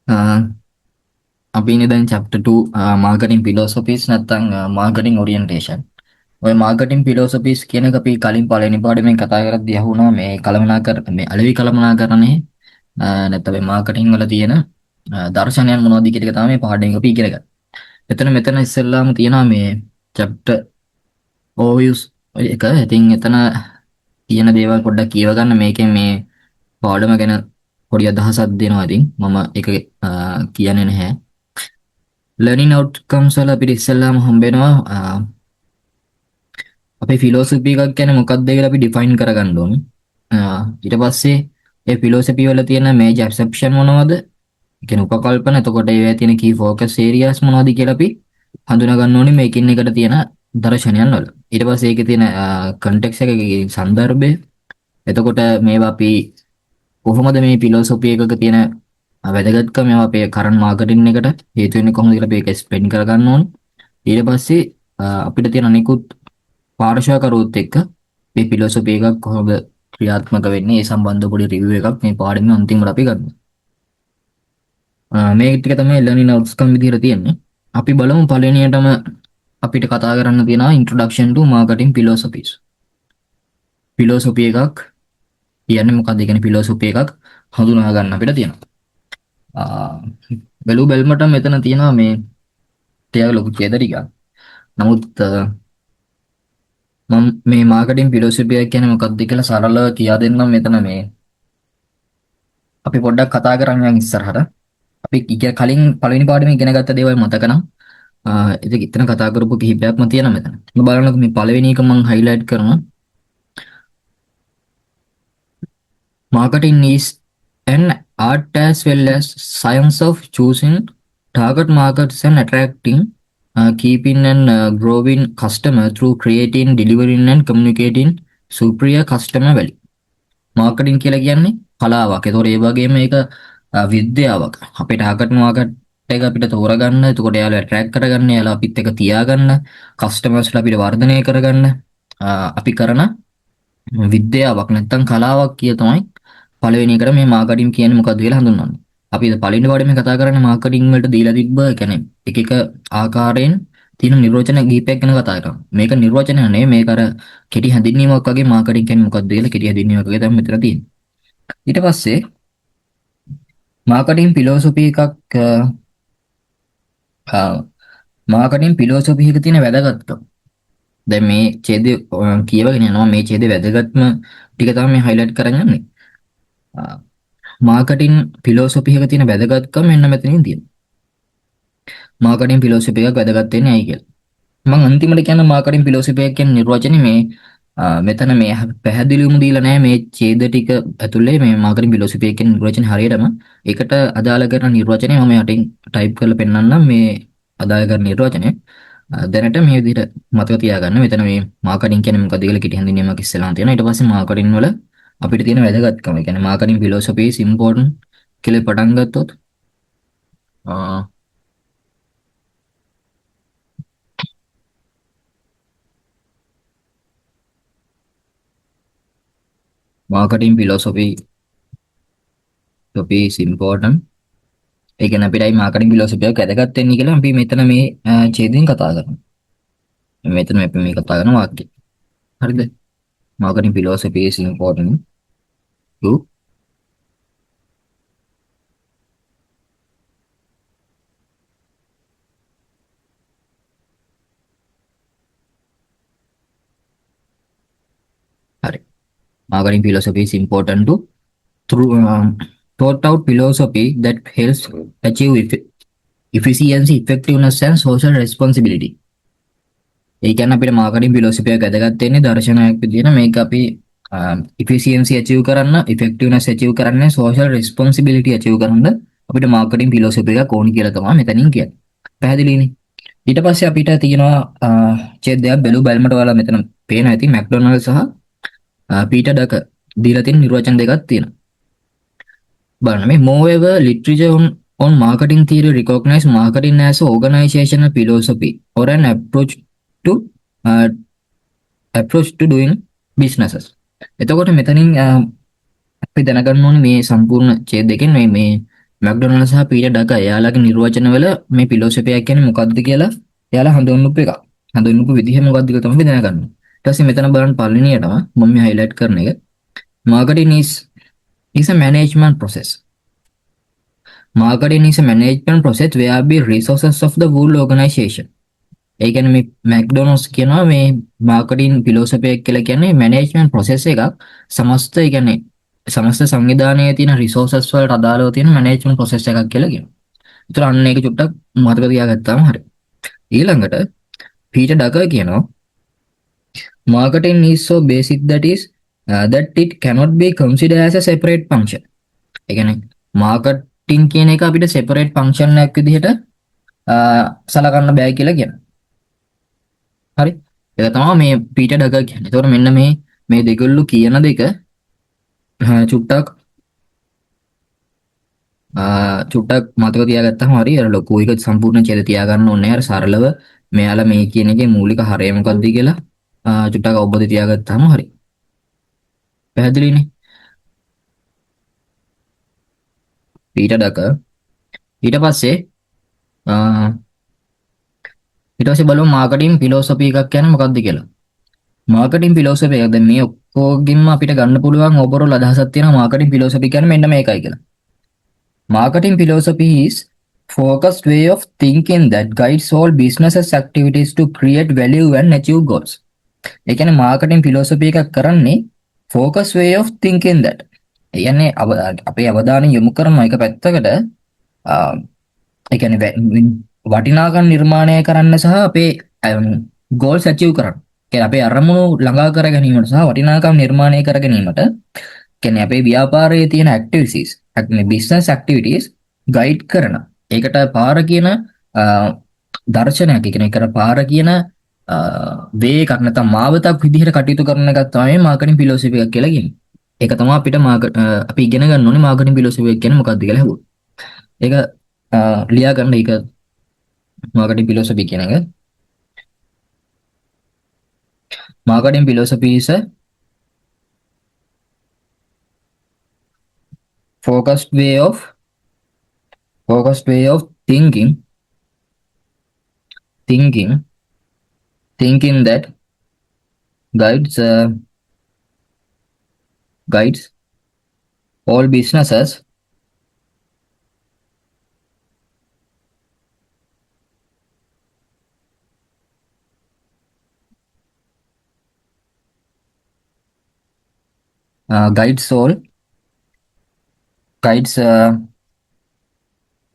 අපි ඉන්නේ දැන් chapter 2 marketing philosophies නැත්නම් marketing orientation. ඔය marketing philosophies කියන එක අපි කලින් පළවෙනි පාඩමෙන් කතා කරද්දී අහුණා මේ මේ අලෙවි කළමනාකරණේ නැත්නම් මේ marketing වල තියෙන දර්ශනයන් මොනවද කියන එක තමයි මේ පාඩමෙන් අපි ඉගෙන ගන්න. මෙතන ඉස්සෙල්ලාම තියෙනවා මේ chapter overviews එක. ඉතින් එතන තියෙන දේවල් පොඩ්ඩක් කියව ගන්න මේකෙන් මේ පාඩම ගැන පොඩි අදහසක් දෙනවා. ඉතින් මම ඒක කියන්නේ නැහැ. ලර්නින් අවුට්කම්ස් වල අපිට ඉස්සෙල්ලාම හම්බ වෙනවා අපේ ෆිලොසොෆි එකක් කියන්නේ මොකක්ද කියලා අපි ඩිෆයින් කරගන්න ඕනේ. ඊට පස්සේ ඒ ෆිලොසොෆි වල තියෙන මේජර් ඇක්සෙප්ෂන් මොනවද? ඒ කියන්නේ උපකල්පන. එතකොට ඒවැය තියෙන කී ફોකස් ඒරියාස් මොනවද කියලා අපි හඳුනා ගන්න ඕනේ මේකින් එකට තියෙන දර්ශනයන් වල. ඊට පස්සේ ඒකේ තියෙන කන්ටෙක්ස්ට් එකේ සන්දර්භය. එතකොට මේවා අපි කොහොමද මේ ෆිලොසොෆි එකක තියෙන වැදගත්කම මේවා අපේ කරන්ට් මාකටිං එකට හේතු වෙන්නේ කොහොමද කියලා අපි ඒක එක්ස්ප්ලেইন කරගන්න ඕනේ. ඊට පස්සේ අපිට තියෙන අනිකුත් පාර්ශවකරුවොත් එක්ක මේ ෆිලොසොෆි එකක් කොහොමද ක්‍රියාත්මක වෙන්නේ ඒ සම්බන්ධ පොඩි රිවිව් එකක් මේ පාඩමේ අන්තිමට අපි ගන්නවා. මේ ටික තමයි ලර්නින් අවුට්කම් විදිහට තියෙන්නේ. අපි බලමු පළවෙනියටම අපිට කතා කරන්න තියෙනවා introduction to marketing philosophies. Philosophy එකක් කියන්නේ මොකක්ද? ඒ කියන්නේ ෆිලොසොෆි එකක් හඳුනා ගන්න අපිට තියෙනවා. බැලුමට මෙතන තියෙනවා මේ ටික ලොකු ඡේද ටිකක්. නමුත් මම මේ මාකටිං ෆිලොසොෆි එක කියන්නේ මොකක්ද කියලා සරලව කියා දෙන්නම්. මෙතන මේ අපි පොඩ්ඩක් කතා කරන් යන් ඉස්සරහට. අපි කලින් පළවෙනි පාඩමේ ඉගෙන ගත්ත දේවල් මතක නම් ඉතින් එතන කතා කරපු කිහිපයක්ම තියෙනවා මෙතන. ඔබ බලන්නකො මේ පළවෙනි එක මම highlight කරනවා. Marketing is an art as well as science of choosing target markets and attracting, keeping and growing customer through creating, delivering and communicating superior customer value. Marketing කියලා කියන්නේ කලාවක්. ඒතකොට ඒ වගේම මේක විද්‍යාවක්. අපේ ටාගට් මාකට් එක අපිට තෝරගන්න, එතකොට එයාලා ඇට්‍රැක්ට් කරගන්න, එයාලා අපිත් එක්ක තියාගන්න, කස්ටමර්ස්ලා අපිට වර්ධනය කරගන්න අපි කරන විද්‍යාවක් නැත්නම් කලාවක් කිය තමයි පළවෙනි එකට මේ මාකටිං කියන්නේ මොකක්ද කියලා හඳුන්වන්නේ. අපි පළවෙනි පාඩමේ කතා කරන්නේ මාකටිං වලට දීලා තිබ්බ කියන්නේ එක එක ආකාරයෙන් තියෙන නිර්වචන ගීපයක් ගැන කතා කරනවා. මේක නිර්වචන නෙවෙයි මේක අර කෙටි හැඳින්වීමක් වගේ මාකටිං කියන්නේ මොකක්ද කියලා කෙටි හැඳින්වීමක් වගේ තමයි මෙතන තියෙන්නේ. ඊට පස්සේ මාකටිං ෆිලොසොෆි එකක් මාකටිං ෆිලොසොෆි එකේ තියෙන වැදගත්කම. දැන් මේ ඡේදය කියවගෙන යනවා. මේ ඡේදේ වැදගත්ම ටික තමයි මේ highlight කරන් යන්නේ. මාකටිං ෆිලොසොෆි එකේ තියෙන වැදගත්කම මෙන්න මෙතනින් තියෙනවා. මාකටිං ෆිලොසොෆි එකක් වැදගත් වෙන්නේ ඇයි කියලා. මම අන්තිමට කියන මාකටිං ෆිලොසොෆි එක කියන නිර්වචනේ මේ මෙතන මේ පැහැදිලිවම දීලා නැහැ මේ ඡේද ටික ඇතුලේ මේ මාකටිං ෆිලොසොෆි එක කියන නිර්වචනේ හරියටම ඒකට අදාළ කරන නිර්වචනේ මම යටින් ටයිප් කරලා පෙන්නන්නම් මේ අදාළ කරන නිර්වචනේ. දැනට මේ විදිහට මතක තියාගන්න. මෙතන මේ මාකටිං කියන්නේ මොකක්ද කියලා කෙටි හැඳින්වීමක් ඉස්සෙල්ලාම තියෙනවා. ඊට පස්සේ මාකටිං වල අපිට තියෙන වැදගත්කම. ඒ කියන්නේ මාකටිං ෆිලොසොෆි is important කියලා පටන් ගත්තොත් marketing philosophy is important. ඒ කියන්නේ අපිටයි මාකටිං ෆිලොසොෆි එක වැදගත් වෙන්නේ කියලා අපි මෙතන මේ ඡේදයෙන් කතා කරනවා. මෙතන අපි මේ කතා කරන වාක්‍යය. හරිද? marketing philosophy is important to හරි. marketing philosophy is important to through thought out philosophy that helps achieve efficiency, effectiveness and social responsibility. ඒ කියන්නේ අපිට මාකටිං ෆිලොසොෆි එක වැදගත් වෙන්නේ දර්ශනයක් විදිහට මේක අපි efficiency achieve කරන්න, effectiveness achieve කරන්න, social responsibility achieve කරන්න අපිට මාකටිං ෆිලොසොෆි එකක් ඕනි කියලා තමයි මෙතනින් කියන්නේ. පැහැදිලිනේ? ඊට පස්සේ අපිට තියෙනවා ඡේදයක් බැලුමට ඔයාලා මෙතන පේන ඇති මැක්ඩොනල්ඩ් සහ පීටර් ඩක දීලා තියෙන නිර්වචන දෙකක් තියෙනවා. බලන්න මේ moreover literature on marketing theory recognize marketing as an organizational philosophy or an uh, approach to doing businesses. එතකොට මෙතනින් අපි දැනගන්න ඕනේ මේ සම්පූර්ණ ඡේද දෙකෙන් මේ මැක්ඩොනල්ඩ්ස් සහ පීටර් ඩකර් එයාලගේ නිර්වචනවල මේ ෆිලොසොෆි එක කියන්නේ මොකක්ද කියලා එයාලා හඳුන්වපු එක. හඳුන්වපු විදිහ මොකක්ද කියලා තමයි දැනගන්න. ඊට පස්සේ මෙතන බලන්න පළවෙනියටම මම මේ highlight කරන එක marketing is a management process. Marketing is a management process where be resources of the whole organization. ඒ කියන්නේ මේ මැක්ඩොනල්ඩ්ස් කියනවා මේ මාකටිං ෆිලොසොෆි එක කියලා කියන්නේ මැනේජ්මන්ට් ප්‍රොසෙස් එකක් සමස්ත ඒ කියන්නේ සමස්ත සංවිධානයේ තියෙන රිසෝසස් වලට අදාළව තියෙන මැනේජ්මන්ට් ප්‍රොසෙස් එකක් කියලා කියනවා. ඒතර අන්න ඒක චුට්ටක් මතක තියාගත්තාම හරි. ඊළඟට පීටර් ඩකර් කියනවා marketing is so basic that it cannot be considered as a separate function. ඒ කියන්නේ මාකටිං කියන එක අපිට separate function එකක් විදිහට සලකන්න බෑ කියලා කියනවා. හරි. ඒක තමයි මේ පීටර් ඩකර් කියන්නේ. ඒතකොට මෙන්න මේ දෙගොල්ලෝ කියන දෙක චුට්ටක් මතක තියාගත්තාම හරි. අර ලොකු එක සම්පූර්ණ ඡේද තියාගන්න ඕනේ. අර සරලව මෙයාලා මේ කියන එකේ මූලික හරය මොකක්ද කියලා චුට්ටක් අවබෝධ තියාගත්තාම හරි. පැහැදිලිනේ? පීටර් ඩකර් ඊට පස්සේ බලමු මාකටිං ෆිලොසොෆි එකක් කියන්නේ මොකක්ද කියලා. මාකටිං ෆිලොසොෆි එක දැන් මේ ඔක්කොගින්ම අපිට ගන්න පුළුවන් ඕවරෝල් අදහසක් තියෙනවා මාකටිං ෆිලොසොෆි කියන්නේ මෙන්න මේකයි කියලා. Marketing philosophy is focused way of thinking that guides all businesses activities to create value and achieve goals. ඒ කියන්නේ marketing philosophy එකක් කරන්නේ focus way of thinking that. ඒ කියන්නේ අපේ අවධානය යොමු කරන එක පැත්තකට ඒ කියන්නේ වටිනාකම් නිර්මාණය කරන්න සහ අපේ goals achieve කරන්න. කියන්නේ අපේ අරමුණු ළඟා කර ගැනීමට සහ වටිනාකම් නිර්මාණය කර ගැනීමට කියන්නේ අපේ ව්‍යාපාරයේ තියෙන activities business activities guide කරන ඒකට පාර කියන දර්ශනයක් කියන එකට පාර කියන වේ එකක් නැත්නම් මාවතක් විදිහට කටයුතු කරන එකක් තමයි මාකටිං ෆිලොසොෆි එක කියලා කියන්නේ. ඒක තමයි අපිට අපි ඉගෙන ගන්න ඕනේ මාකටිං ෆිලොසොෆි එක කියන්නේ මොකක්ද කියලා හුවොත්. ඒක ලියා ගන්න ඒක මාකටිං ෆිලොසොෆි කියන එක. Marketing philosophy is a focused way of thinking that guides all businesses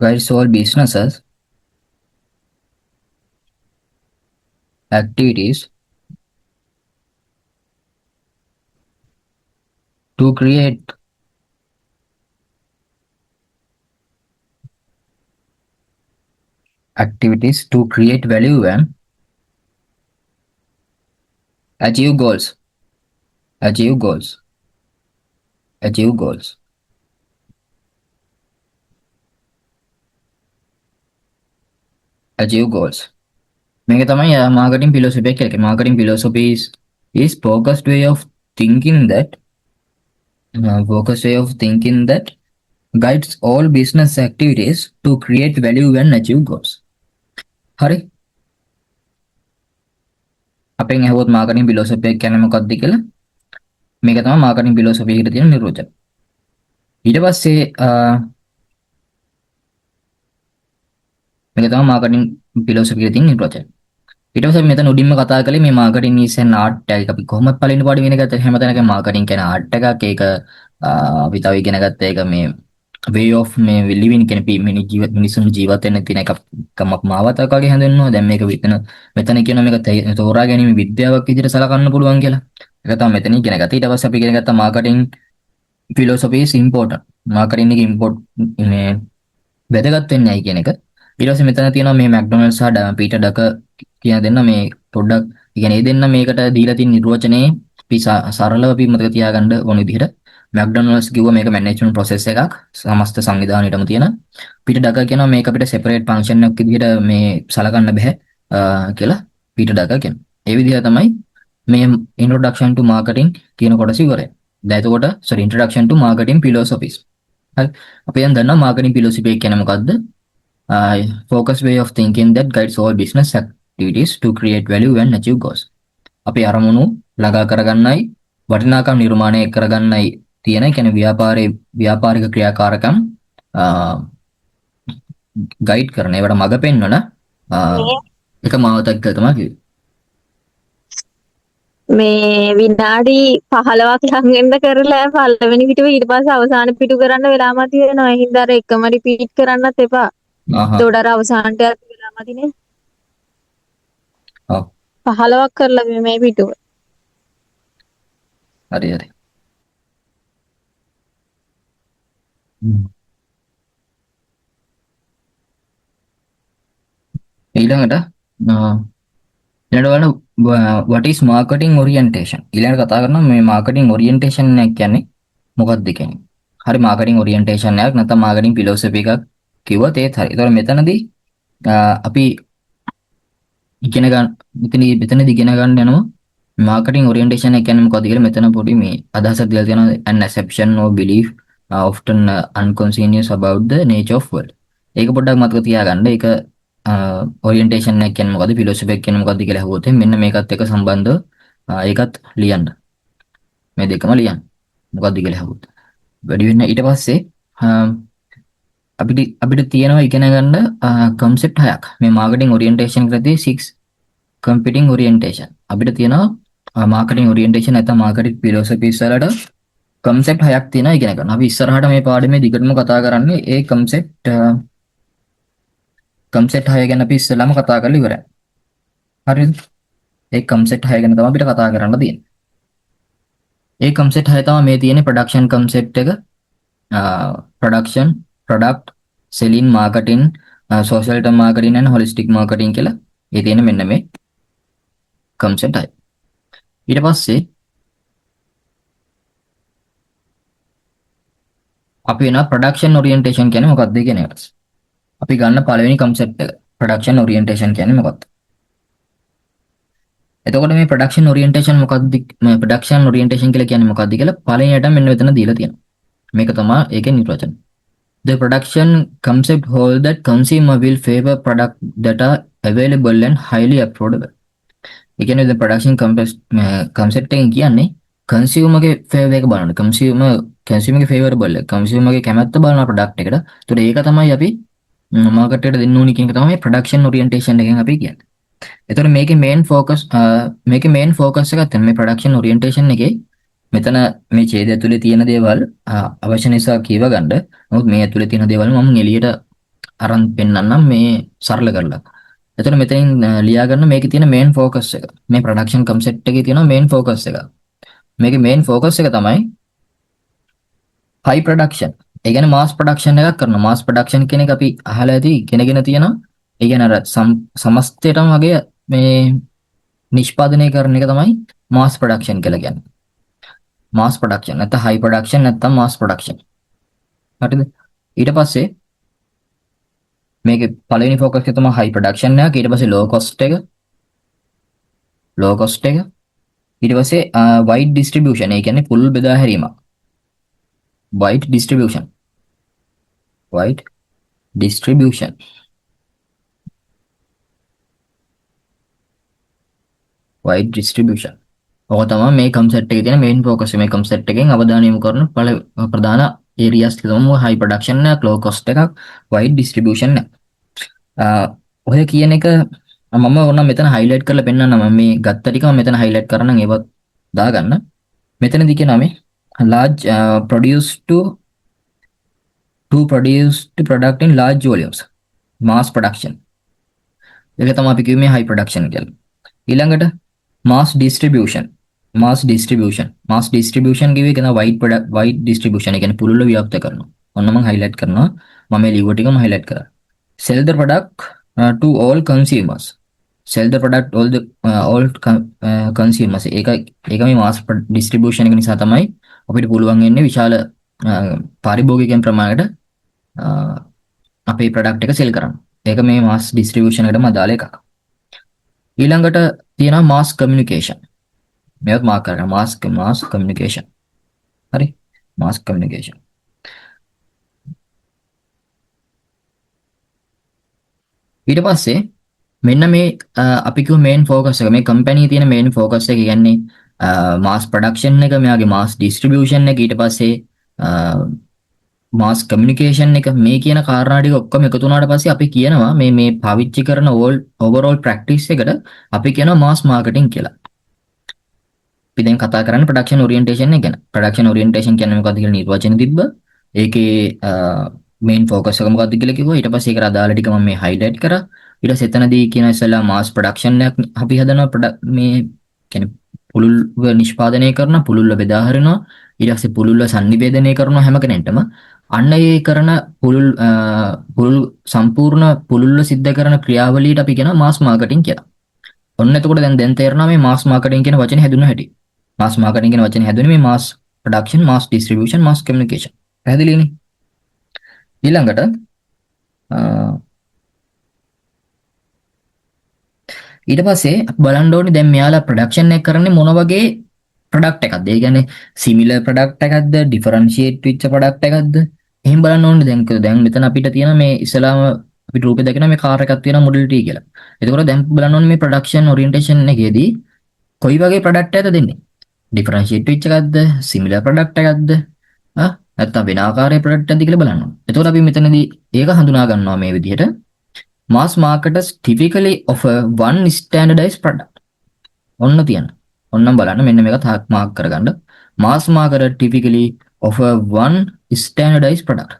guides all businesses activities to create value and achieve goals. Achieve goals. මේක තමයි marketing philosophy එක කියන්නේ. Marketing philosophy is focused way of thinking that guides all business activities to create value and achieve goals. හරි. අපෙන් අහුවොත් marketing philosophy එක කියන්නේ මොකක්ද කියලා? මේක තමයි marketing philosophy එකට තියෙන නිර්වචන. ඊට පස්සේ මේක තමයි marketing philosophy එකේ තියෙන නිර්වචන. ඊට පස්සේ මෙතන උඩින්ම කතා කළේ මේ marketing is an art එකක්. අපි කොහොමද පළවෙනි පාඩේ ඉගෙන ගත්තේ හැමතැනකම marketing කියන art එකක්. ඒක අපි තව ඉගෙන ගත්ත එක මේ way of මේ living කියන මිනිසුන් ජීවත් වෙන්න තියෙන එකක් මාවතක් වගේ හඳුන්වනවා. දැන් මේක මෙතන කියන මේක තෝරා ගැනීම විද්‍යාවක් විදිහට සලකන්න පුළුවන් කියලා. ඒක තමයි මෙතන ඉගෙන ගත්තා. ඊට පස්සේ අපි ඉගෙන ගත්තා marketing philosophy is important. marketing එක මේ වැදගත් වෙන්නේ ඇයි කියන එක. ඊට පස්සේ මෙතන තියෙනවා මේ මැක්ඩොනල්ඩ්ස් සහ පීටර් ඩකර් කියන දෙන්න මේ පොඩ්ඩක් කියන්නේ දෙන්න මේකට දීලා තියෙන නිර්වචනයේ අපි සරලව අපි මතක තියාගන්න ඕන විදිහට මැක්ඩොනල්ඩ්ස් කිව්වා මේක මැනේජ්මන්ට් ප්‍රොසෙස් එකක් සමස්ත සංවිධානයේටම තියෙන. පීටර් ඩකර් කියනවා මේක අපිට සෙපරේට් ෆන්ක්ෂන් එකක් විදිහට මේ සලකන්න බෑ කියලා පීටර් ඩකර් කියනවා. ඒ විදිහට තමයි මේ introduction to marketing කියන කොටස ඉවරයි. දැන් එතකොට introduction to marketing philosophies. හරි. අපි දැන් දන්නවා මාකටිං ෆිලොසොෆි එක කියන්නේ මොකක්ද? Focus way of thinking that guides all business activities to create value and achieve goals. අපි අරමුණු ළඟා කරගන්නයි වටිනාකම් නිර්මාණය කරගන්නයි තියෙන කියන්නේ ව්‍යාපාරික ක්‍රියාකාරකම් ගයිඩ් කරන ඒවට මඟ පෙන්වන එක මාවතක් තමයි කිව්වේ. මේ විනාඩි 15ක් ළඟ එන්න කරලා පළවෙනි පිටුව ඊට පස්සේ අවසාන පිටු කරන්න වෙලා මදි වෙනවා. ඒ හින්දා අර එකම රිපීට් කරන්නත් එපා. ඒතකොට අර අවසානට වෙලා මදිනේ. ඔව්. 15ක් කරලා මේ පිටුව. හරි හරි. ඊළඟට ඊළඟට what is marketing orientation? ඊළඟට කතා කරනවා මේ marketing orientation එක කියන්නේ මොකක්ද කියන්නේ. හරි marketing orientation එකක් නැත්නම් marketing philosophy එකක් කිව්වොත් ඒත් හරි. ඒතකොට මෙතනදී අපි ඉගෙන ගන්න මෙතනදී ඉගෙන ගන්න යනවා marketing orientation එක කියන්නේ මොකක්ද කියලා මෙතන පොඩි මේ අදහසක් දීලා තියෙනවා an assumption or belief often unconscious about the nature of world. ඒක පොඩ්ඩක් මතක තියාගන්න. ඒක orientation එක කියන්නේ මොකද්ද philosophy එක කියන්නේ මොකද්ද කියලා අහුවොත් මෙන්න මේකත් එක්ක සම්බන්ධව ඒකත් ලියන්න. මේ දෙකම ලියන්න. මොකද්ද කියලා අහුවොත්. වැඩි වෙන ඊට පස්සේ අපිට තියෙනවා ඉගෙන ගන්න concept හයක්. මේ marketing orientation එකදී 6 competing orientation. අපිට තියෙනවා marketing orientation නැත්නම් marketing philosophy වලට concept හයක් තියෙනවා ඉගෙන ගන්න. අපි ඉස්සරහට මේ පාඩමේ දිගටම කතා කරන්නේ ඒ concept හය ගැන අපි ඉස්සෙල්ලාම කතා කරලා ඉවරයි. හරිද? ඒ concept හය ගැන තමයි අපිට කතා කරන්න තියෙන්නේ. ඒ concept හය තමයි මේ තියෙන්නේ production concept එක. production, product, selling, marketing, social term marketing and holistic marketing කියලා. ඒ තියෙන මෙන්න මේ concept හය. ඊට පස්සේ අපි වෙන production orientation කියන්නේ මොකක්ද කියන එක. අපි ගන්න පළවෙනි concept එක production orientation කියන්නේ මොකක්ද? එතකොට මේ production orientation මොකක්ද? මේ production orientation කියලා කියන්නේ මොකක්ද කියලා පළවෙනියට මෙන්න මෙතන දීලා තියෙනවා. මේක තමයි ඒකේ නිර්වචන. The production concept holds that consumer will favor product that are available and highly affordable. ඒ කියන්නේ the production concept එකෙන් කියන්නේ consumer ගේ favor එක බලන්න. consumer ගේ favorable එක. consumer ගේ කැමැත්ත බලන product එකට. ඒතකොට ඒක තමයි අපි මාකට් එකට දෙන්න ඕනි කියන එක තමයි production orientation එකෙන් අපි කියන්නේ. එතකොට මේකේ main focus එකක් තමයි මේ production orientation එකේ මෙතන මේ ඡේදය ඇතුලේ තියෙන දේවල් අවශ්‍ය නිසා කියව ගන්න. නමුත් මේ ඇතුලේ තියෙන දේවල් මම එළියට අරන් පෙන්නන්නම් මේ සරල කරලා. එතකොට මෙතනින් ලියා ගන්න මේකේ තියෙන main focus එක. මේ production concept එකේ තියෙන main focus එක. මේකේ main focus එක තමයි high production. ඒ කියන්නේ mass production එකක් කරනවා. mass production කියන එක අපි අහලා ඇති ඉගෙනගෙන තියෙනවා. ඒ කියන්නේ අර සමස්තයටම වගේ මේ නිෂ්පාදනය කරන එක තමයි mass production කියලා කියන්නේ. mass production නැත්නම් high production නැත්නම් mass production. හරිද? ඊට පස්සේ මේකේ පළවෙනි focus එක තමයි high production එක. ඊට පස්සේ low cost එක. ඊට පස්සේ wide distribution. ඒ කියන්නේ පුළුල් බෙදා හැරීම. wide distribution. Wide distribution. ඔක තමයි මේ concept එකේ තියෙන main focus. මේ concept එකෙන් අවධානය යොමු කරන ප්‍රධාන areas තමයි high production එක, low cost එකක්, wide distribution එක. ඔය කියන එක මම ඕන මෙතන highlight කරලා පෙන්නන්න. මම මේ ගත්ත ටික මම මෙතන highlight කරනම් ඒවත් දාගන්න. මෙතනදී කියනවා මේ large produced product in large volumes, mass production. ඒක තමයි අපි කියුවේ high production කියලා. ඊළඟට mass distribution කිව්වේ කියන wide distribution. ඒ කියන්නේ පුළුල්ව ව්‍යාප්ත කරනවා. ඔන්න මම highlight කරනවා. මම මේ ලියුව ටිකම highlight කරා. Sell the product to all consumers. All consumers. ඒක මේ mass distribution එක නිසා තමයි අපිට පුළුවන් වෙන්නේ විශාල පාරිභෝගිකයන් ප්‍රමාණයට අපේ product එක sell කරන්න. ඒක මේ mass distribution එකටම අදාළ එකක්. ඊළඟට තියෙනවා mass communication. මේවත් මාක් කරගන්න. mass communication. හරි? mass communication. ඊට පස්සේ මෙන්න මේ අපි කිව්ව මේන් ෆෝකස් එක මේ කම්පැනි තියෙන මේන් ෆෝකස් එක කියන්නේ මාස් ප්‍රොඩක්ෂන් එක මෙයාගේ මාස් ඩිස්ට්‍රිබියුෂන් එක ඊට පස්සේ මාස් කමියුනිකේෂන් එක මේ කියන කාරණා ටික ඔක්කොම එකතු වුණාට පස්සේ අපි කියනවා මේ පාවිච්චි කරන ඕවරෝල් ප්‍රැක්ටිස් එකට අපි කියනවා මාස් මාකටිං කියලා. අපි දැන් කතා කරන්නේ ප්‍රොඩක්ෂන් ඔරියන්ටේෂන් එක ගැන. ප්‍රොඩක්ෂන් ඔරියන්ටේෂන් කියන්නේ මොකක්ද කියලා නිර්වචන තිබ්බ. ඒකේ මේන් ෆෝකස් එක මොකක්ද කියලා කිව්වා. ඊට පස්සේ ඒකට අදාළ ටික මම මේ හයිලයිට් කරා. ඊට පස්සේ එතනදී කියන ඉස්සෙල්ලා මාස් ප්‍රොඩක්ෂන් එකක් අපි හදනවා මේ කියන්නේ පුළුල්ව නිෂ්පාදනය කරන පුළුල්ව බෙදා හරිනවා. ඊට පස්සේ පුළුල්ව sannivedanaya කරනවා හැම කෙනෙක්ටම. අන්න ඒ කරන පුළුල් සම්පූර්ණ පුළුල්ව සිද්ධ කරන ක්‍රියාවලියට අපි කියනවා මාස් මාකටිං කියලා. ඔන්න එතකොට දැන් තේරෙනවා මේ මාස් මාකටිං කියන වචනේ හැදුන හැටි. මාස් මාකටිං කියන වචනේ හැදුනේ මේ මාස් ප්‍රොඩක්ෂන්, මාස් ඩිස්ට්‍රිබියුෂන්, මාස් කමියුනිකේෂන්. පැහැදිලිනේ? ඊළඟට ඊට පස්සේ අපි බලන්න ඕනේ දැන් මෙයාලා ප්‍රොඩක්ෂන් එක කරන්නේ මොන වගේ ප්‍රොඩක්ට් එකක්ද? ඒ කියන්නේ සිමිලර් ප්‍රොඩක්ට් එකක්ද, ඩිෆරන්ෂিয়েට් වෙච්ච ප්‍රොඩක්ට් එකක්ද? එහෙම බලන්න ඕනේ. දැන් මෙතන අපිට තියෙන මේ ඉස්සලාම අපිට රූපේ දැකන මේ කාර් එකක් තියෙනවා මොඩල් T කියලා. එතකොට දැන් බලන්න ඕනේ මේ ප්‍රොඩක්ෂන් ඔරියන්ටේෂන් එකේදී කොයි වගේ ප්‍රොඩක්ට් එකක්ද දෙන්නේ? ඩිෆරන්ෂিয়েට් වෙච්ච එකක්ද? සිමිලර් ප්‍රොඩක්ට් එකක්ද? නැත්නම් වෙන ආකාරයේ ප්‍රොඩක්ට් එකක්ද කියලා බලන්න ඕනේ. එතකොට අපි මෙතනදී ඒක හඳුනා ගන්නවා මේ විදිහට. Mass marketers typically offer one standardized product. ඔන්න තියෙන. ඔන්නම් බලන්න මෙන්න මේක තාක් මාක් කරගන්න. Mass marketer typically offer one standardized product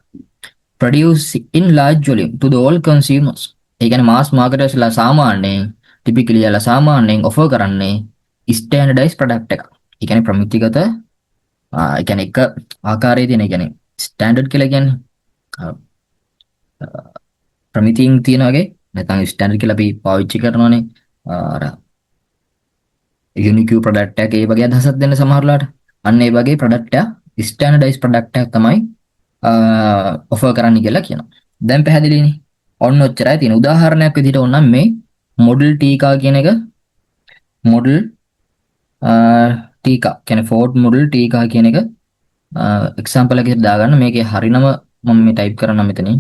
produced in large volume to the all consumers. ඒ කියන්නේ mass marketers ලා සාමාන්‍යයෙන් typically ලා සාමාන්‍යයෙන් offer කරන්නේ standardized product එකක්. ඒ කියන්නේ ප්‍රමිතිගත ඒ කියන්නේ එක ආකාරයේ තියෙන ඒ කියන්නේ standard කියලා කියන්නේ ප්‍රමිතියෙන් තියෙන වගේ නැත්නම් ස්ටෑන්ඩඩ් කියලා අපි පාවිච්චි කරනවානේ අර යුනික් ප්‍රොඩක්ට් එකක් ඒ වගේ අදහසක් දෙන්න සමහරලාට අන්න ඒ වගේ ප්‍රොඩක්ට් එක ස්ටෑන්ඩර්ඩයිස් ප්‍රොඩක්ට් එකක් තමයි ඔෆර් කරන්න කියලා කියනවා. දැන් පැහැදිලිනේ. ඔන්න ඔච්චරයි තියෙන. උදාහරණයක් විදිහට ඕනනම් මේ මොඩල් ටීකා කියන එක මොඩල් ටීකා කියන්නේ ෆෝඩ් මොඩල් ටීකා කියන එක එක්සැම්පල් එකකට දාගන්න. මේකේ හරිනම මම මේ ටයිප් කරන්න මෙතනින්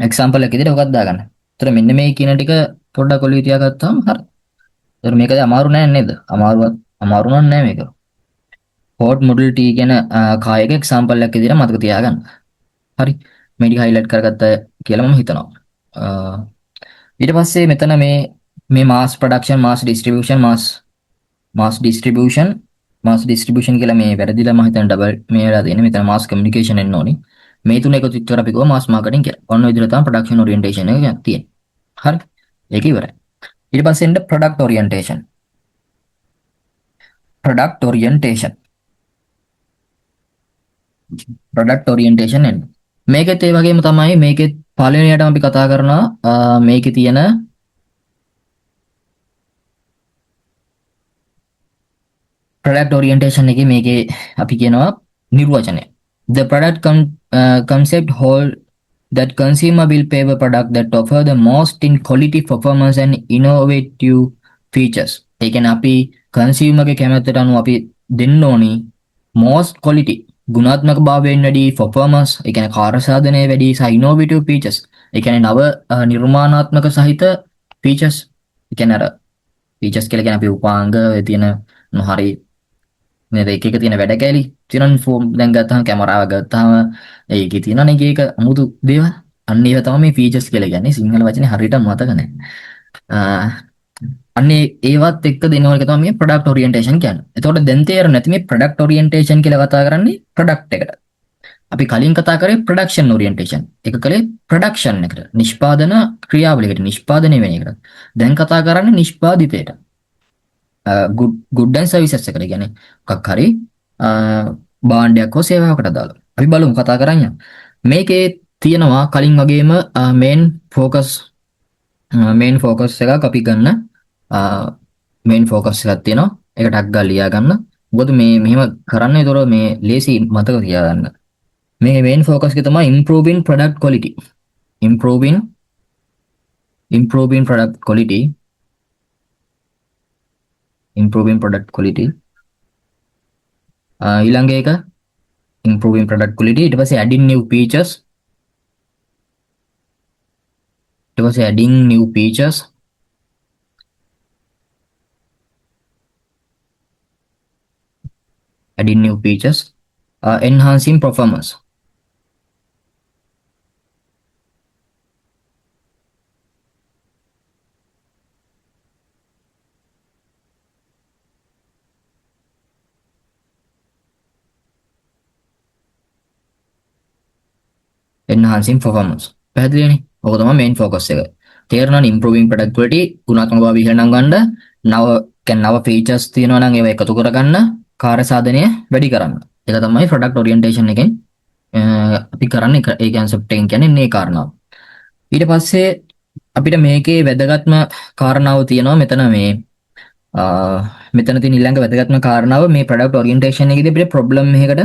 එක්සැම්පල් එක විදිහට ඔකක් දාගන්න. ඒතර මෙන්න මේ කියන ටික පොඩ්ඩක් ඔලිය තියාගත්තාම හරි. ඒතර මේකද අමාරු නෑ නේද? අමාරු නෑ මේක. Ford Model T කියන කාර් එක එක්සැම්පල් එකක් විදිහට මතක තියාගන්න. හරි. මේ ටික හයිලයිට් කරගත්තා කියලා මම හිතනවා. ඊට පස්සේ මෙතන මේ mass production, mass distribution, mass distribution කියලා මේ වැරදිලා මම හිතන ඩබල් මේ වෙලා තියෙන්නේ. මෙතන mass communication එන්න ඕනේ. මේ තුන එකතු වෙච්ච අපි ගෝ mass marketing කියලා. ඔන්න විදිහට තමයි production orientation එක තියෙන්නේ. හරි. ඒක ඉවරයි. ඊට පස්සේ එන්න product orientation. product orientation එන්න. මේකෙත් ඒ වගේම තමයි මේකෙත් පළවෙනියටම අපි කතා කරනවා මේකේ තියෙන product orientation එකේ මේකේ අපි කියනවා නිර්වචනය. The product concept hold that consumer will pay a product that offer the most in quality performance and innovative features. ඒ කියන්නේ අපි consumer ගේ කැමැත්තට අනුව අපි දෙන්න ඕනි most quality ගුණාත්මක භාවයෙන් වැඩි performance ඒ කියන්නේ කාර්ය සාධනයේ වැඩි සහ innovative features. ඒ කියන්නේ නව නිර්මාණාත්මක සහිත features. ඒ කියන්නේ අර features කියලා කියන්නේ අපි උපාංග තියෙන හරි නේද එක එක තියෙන වැඩ කැලි තියෙන ෆෝම් දැන් ගත්තාම කැමරාව ගත්තාම ඒකේ තියෙන එක එක අමුතු දේවල් අන්න ඒවා තමයි මේ ෆීචර්ස් කියලා කියන්නේ සිංහල වචනේ හරියට මතක නැහැ අන්නේ ඒවත් එක්ක දෙනවල එක තමයි මේ ප්‍රොඩක්ට් ඔරියන්ටේෂන් කියන්නේ. එතකොට දැන් තේරෙන්නේ නැති මේ ප්‍රොඩක්ට් ඔරියන්ටේෂන් කියලා කතා කරන්නේ ප්‍රොඩක්ට් එකට. අපි කලින් කතා කරේ ප්‍රොඩක්ෂන් ඔරියන්ටේෂන්. එක කලේ ප්‍රොඩක්ෂන් එකට. නිෂ්පාදන ක්‍රියාවලියකට නිෂ්පාදනය වෙන එකට. දැන් කතා කරන්නේ නිෂ්පාදිතයට. good and services එකට කියන්නේ මොකක් හරි භාණ්ඩයක් හෝ සේවාවකට දාලා. අපි බලමු කතා කරන්නේ. මේකේ තියෙනවා කලින් වගේම main focus එකක් අපි ගන්න main focus එකක් තියෙනවා. ඒක ටැග් ගාලා ලියා ගන්න. මොකද මේ මෙහෙම කරන්න ඒතර මේ ලේසි මතක තියාගන්න. මේ main focus එක තමයි improving product quality. improving product quality. improving product quality. ඊළඟ එක improving product quality ඊට පස්සේ adding new features ඊට පස්සේ adding new features, enhancing performance. enhancing performance. පැහැදිලිනේ? ඕක තමයි main focus එක. තේරෙනවනේ improving productivity, ගුණාත්මක භාවය ඉහළ නංගන්න, නව features තියෙනවා නම් ඒවා එකතු කරගන්න, කාර්ය සාධනය වැඩි කරන්න. ඒක තමයි product orientation එකෙන් අපි කරන්නේ. ඒ concept එකෙන් කියන්නේ මේ කාරණාව. ඊට පස්සේ අපිට මේකේ වැදගත්ම කාරණාව තියෙනවා මෙතන තියෙන ඊළඟ වැදගත්ම කාරණාව මේ product orientation එකේදී අපිට problem එකකට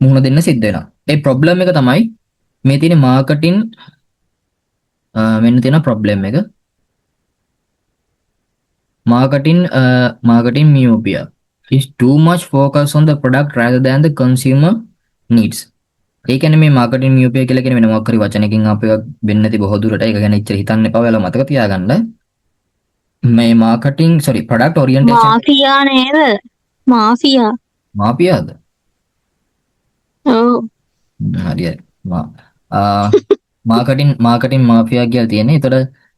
මුහුණ දෙන්න සිද්ධ වෙනවා. ඒ problem එක තමයි මේ තියෙන marketing මෙන්න තියෙන problem එක. marketing myopia is too much focus on the product rather than the consumer needs. ඒ කියන්නේ මේ marketing myopia කියලා කියන වෙන මොකක් හරි වචනකින් අපේ වෙන්නේ නැති බොහෝ දුරට ඒක ගැන ඉච්චර හිතන්න එපා. ඔයාලා මතක තියාගන්න. මේ product orientation මාෆියා නේද? මාෆියාද? ඔව්. හරියි. මාකටිං මාෆියා කියලා තියෙන්නේ. ඒතර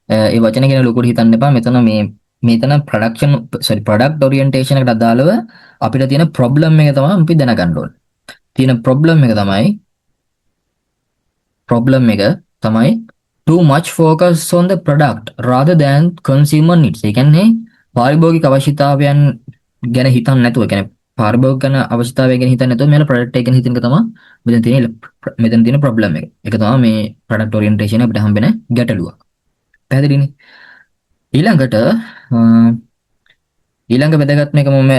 ඒ වචන ගැන ලොකුට හිතන්න එපා. මෙතන product orientation එකට අදාළව අපිට තියෙන problem එක තමයි අපි දැනගන්න ඕනේ. තියෙන problem එක තමයි too much focus on the product rather than consumer needs. ඒ කියන්නේ පාරිභෝගික අවශ්‍යතාවයන් ගැන හිතන්නේ නැතුව, ඒ කියන්නේ පාරිභෝගික අවශ්‍යතාවය ගැන හිතන්නේ නැතුව මෙයාලා product එක ගැන හිතන එක තමයි මෙතන තියෙන problem එක. ඒක තමයි මේ product orientation අපිට හම්බෙන ගැටලුව. පැහැදිලිනේ? ඊළඟ වැදගත්ම එක මම